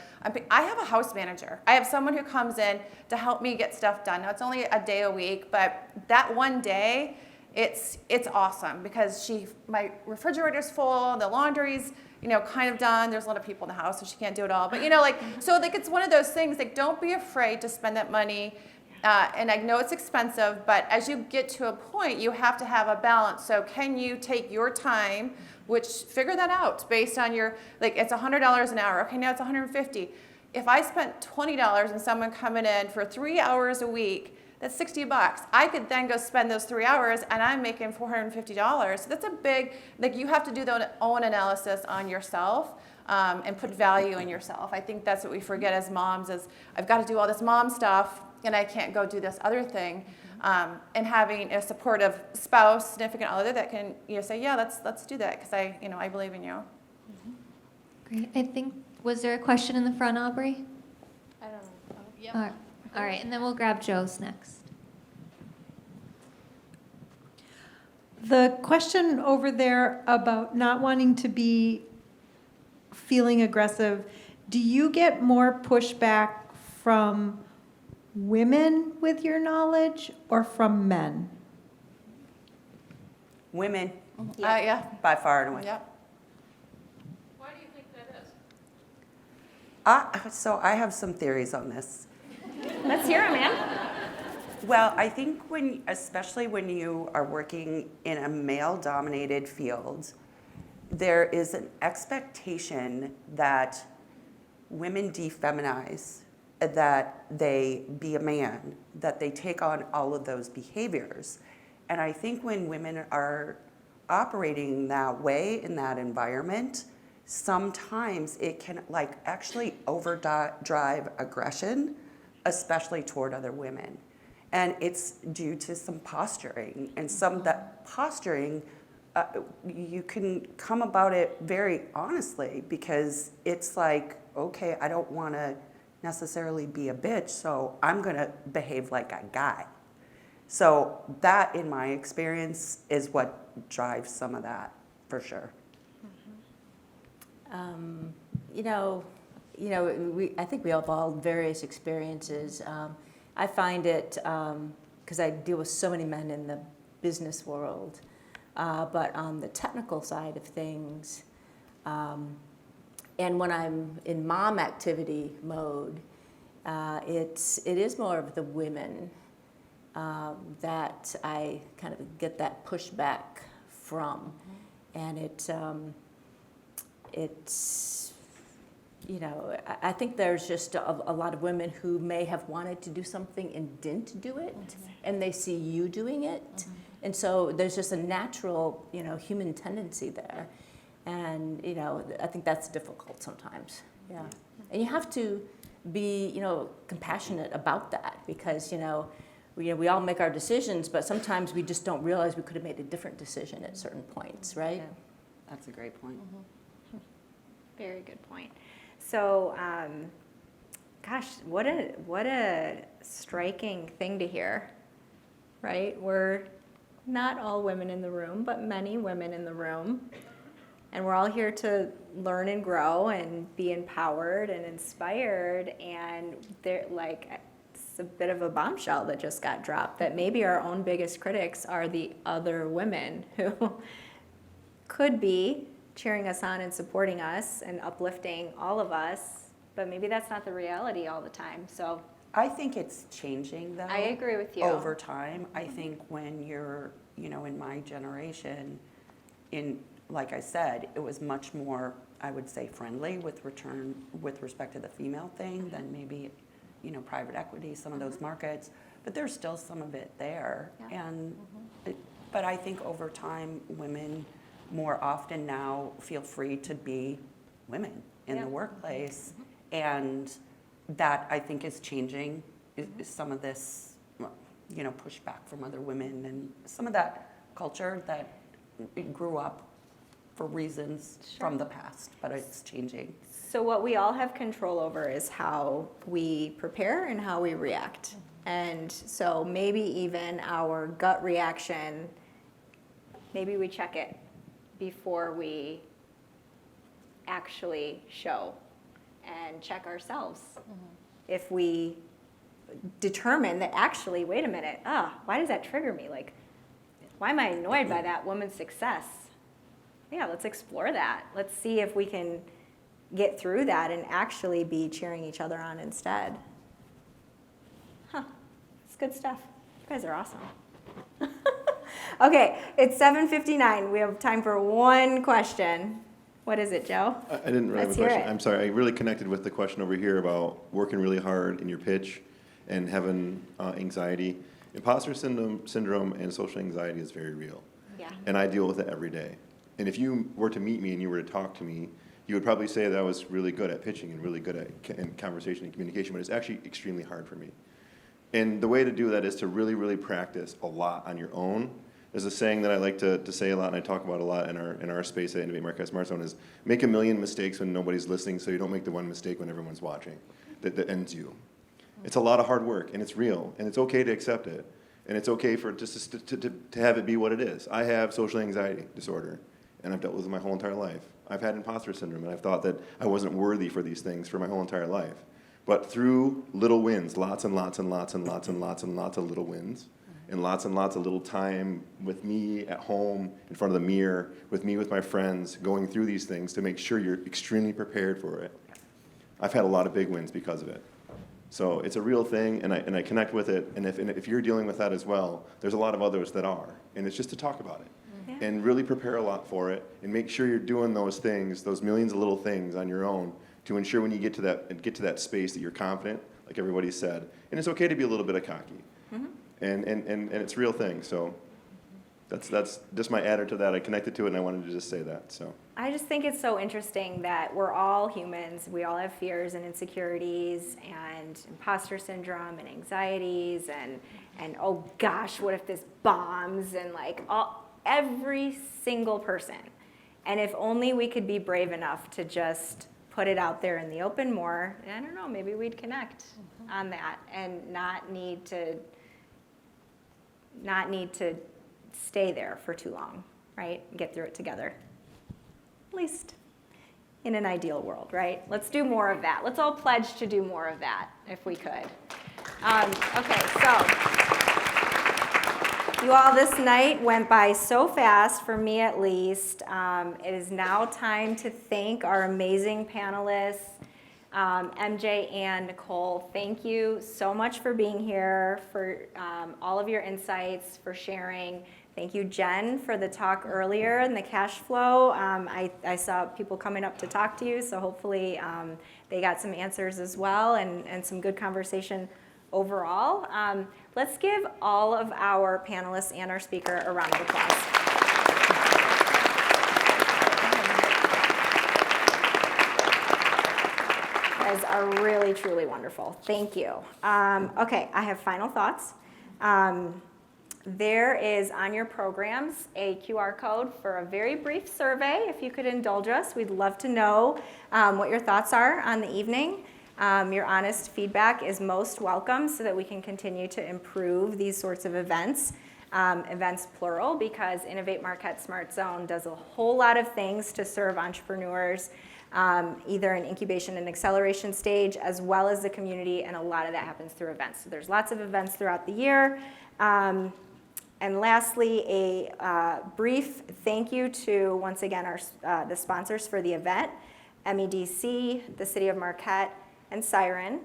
I have a house manager. I have someone who comes in to help me get stuff done. Now, it's only a day a week, but that one day, it's awesome, because my refrigerator's full, the laundry's, you know, kind of done. There's a lot of people in the house, so she can't do it all. But, you know, like, so, like, it's one of those things, like, don't be afraid to spend that money. And I know it's expensive, but as you get to a point, you have to have a balance. So can you take your time, which figure that out based on your, like, it's $100 an hour. Okay, now it's $150. If I spent $20 and someone coming in for 3 hours a week, that's $60. I could then go spend those 3 hours and I'm making $450. So that's a big, like, you have to do the own analysis on yourself. And put value in yourself. I think that's what we forget as moms, is I've got to do all this mom stuff and I can't go do this other thing. And having a supportive spouse, significant other that can, you know, say, yeah, let's do that, because I believe in you. Great. I think, was there a question in the front, Aubrey? I don't know. Yep. All right, and then we'll grab Joe's next. The question over there about not wanting to be feeling aggressive, do you get more pushback from women with your knowledge or from men? Women, Yeah. by far and away. Yep. Why do you think that is? So I have some theories on this. Let's hear it, man. Well, I think especially when you are working in a male-dominated field, there is an expectation that women defeminize, that they be a man, that they take on all of those behaviors. And I think when women are operating that way in that environment, sometimes it can actually overdrive aggression, especially toward other women. And it's due to some posturing, and that posturing, you can come about it very honestly, because it's like, okay, I don't want to necessarily be a bitch, so I'm going to behave like a guy. So that, in my experience, is what drives some of that, for sure. I think we have all various experiences. I find it, because I deal with so many men in the business world, but on the technical side of things, and when I'm in mom activity mode, it is more of the women that I kind of get that pushback from, and I think there's just a lot of women who may have wanted to do something and didn't do it, and they see you doing it, and so there's just a natural, human tendency there, and I think that's difficult sometimes. Yeah, and you have to be, compassionate about that, because we all make our decisions, but sometimes we just don't realize we could have made a different decision at certain points, right? Yeah. That's a great point. Very good point. So, gosh, what a striking thing to hear, right? We're not all women in the room, but many women in the room. And we're all here to learn and grow and be empowered and inspired. And it's a bit of a bombshell that just got dropped, that maybe our own biggest critics are the other women who could be cheering us on and supporting us and uplifting all of us, but maybe that's not the reality all the time. So I think it's changing, though. I agree with you. Over time, I think when you're, in my generation, like I said, it was much more, I would say, friendly with respect to the female thing than maybe, private equity, some of those markets. But there's still some of it there, and but I think over time, women more often now feel free to be women in the workplace, and that, I think, is changing is some of this, pushback from other women, and some of that culture that grew up for reasons from the past, but it's changing. So what we all have control over is how we prepare and how we react. And so maybe even our gut reaction, maybe we check it before we actually show and check ourselves. If we determine that actually, wait a minute, why does that trigger me? Like, why am I annoyed by that woman's success? Yeah, let's explore that. Let's see if we can get through that and actually be cheering each other on instead. It's good stuff. You guys are awesome. Okay, it's 7:59. We have time for one question. What is it, Joe? I didn't really have a Let's hear question. it. I'm sorry. I really connected with the question over here about working really hard in your pitch and having anxiety. Imposter syndrome and social anxiety is very real. Yeah. And I deal with it every day. And if you were to meet me and you were to talk to me, you would probably say that I was really good at pitching and really good at conversation and communication, but it's actually extremely hard for me. And the way to do that is to really, really practice a lot on your own. There's a saying that I like to say a lot, and I talk about a lot in our space at Innovate Marquette Smart Zone, is make a million mistakes when nobody's listening, so you don't make the one mistake when everyone's watching that ends you. It's a lot of hard work, and it's real, and it's okay to accept it, and it's okay for just to have it be what it is. I have social anxiety disorder, and I've dealt with it my whole entire life. I've had imposter syndrome, and I've thought that I wasn't worthy for these things for my whole entire life. But through little wins, lots and lots and lots and lots and lots and lots of little wins, and lots of little time with me at home, in front of the mirror, with me with my friends, going through these things to make sure you're extremely prepared for it. I've had a lot of big wins because of it. So it's a real thing, and I connect with it. And if you're dealing with that as well, there's a lot of others that are. And it's just to talk about it and really prepare a lot for it, and make sure you're doing those things, those millions of little things on your own, to ensure when you get to that space that you're confident, like everybody said. And it's okay to be a little bit of cocky, and it's a real thing. So that's just my adder to that. I connected to it, and I wanted to just say that. So I just think it's so interesting that we're all humans. We all have fears and insecurities and imposter syndrome and anxieties and oh gosh, what if this bombs, and like every single person. And if only we could be brave enough to just put it out there in the open more, I don't know, maybe we'd connect on that and not need to stay there for too long, right? Get through it together. At least in an ideal world, right? Let's do more of that. Let's all pledge to do more of that if we could. Okay, so you all, this night went by so fast, for me at least. It is now time to thank our amazing panelists. MJ and Nicole, thank you so much for being here, for all of your insights, for sharing. Thank you, Jen, for the talk earlier and the cash flow. I saw people coming up to talk to you, so hopefully they got some answers as well, and some good conversation overall. Let's give all of our panelists and our speaker a round of applause. You guys are really, truly wonderful. Thank you. Okay, I have final thoughts. There is on your programs a QR code for a very brief survey. If you could indulge us, we'd love to know what your thoughts are on the evening. Your honest feedback is most welcome so that we can continue to improve these sorts of events, events plural, because Innovate Marquette Smart Zone does a whole lot of things to serve entrepreneurs, either in incubation and acceleration stage, as well as the community, and a lot of that happens through events. So there's lots of events throughout the year. And lastly, a brief thank you to, once again, the sponsors for the event, MEDC, the City of Marquette, and Siren.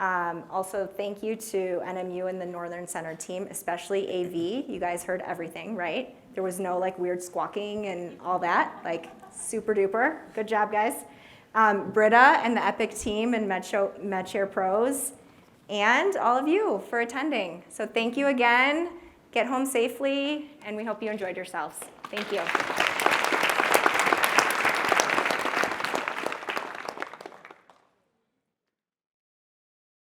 Also, thank you to NMU and the Northern Center team, especially AV. You guys heard everything, right? There was no like weird squawking and all that, like super duper. Good job, guys. Britta and the Epic team and MedShare Pros, and all of you for attending. So thank you again. Get home safely, and we hope you enjoyed yourselves. Thank you.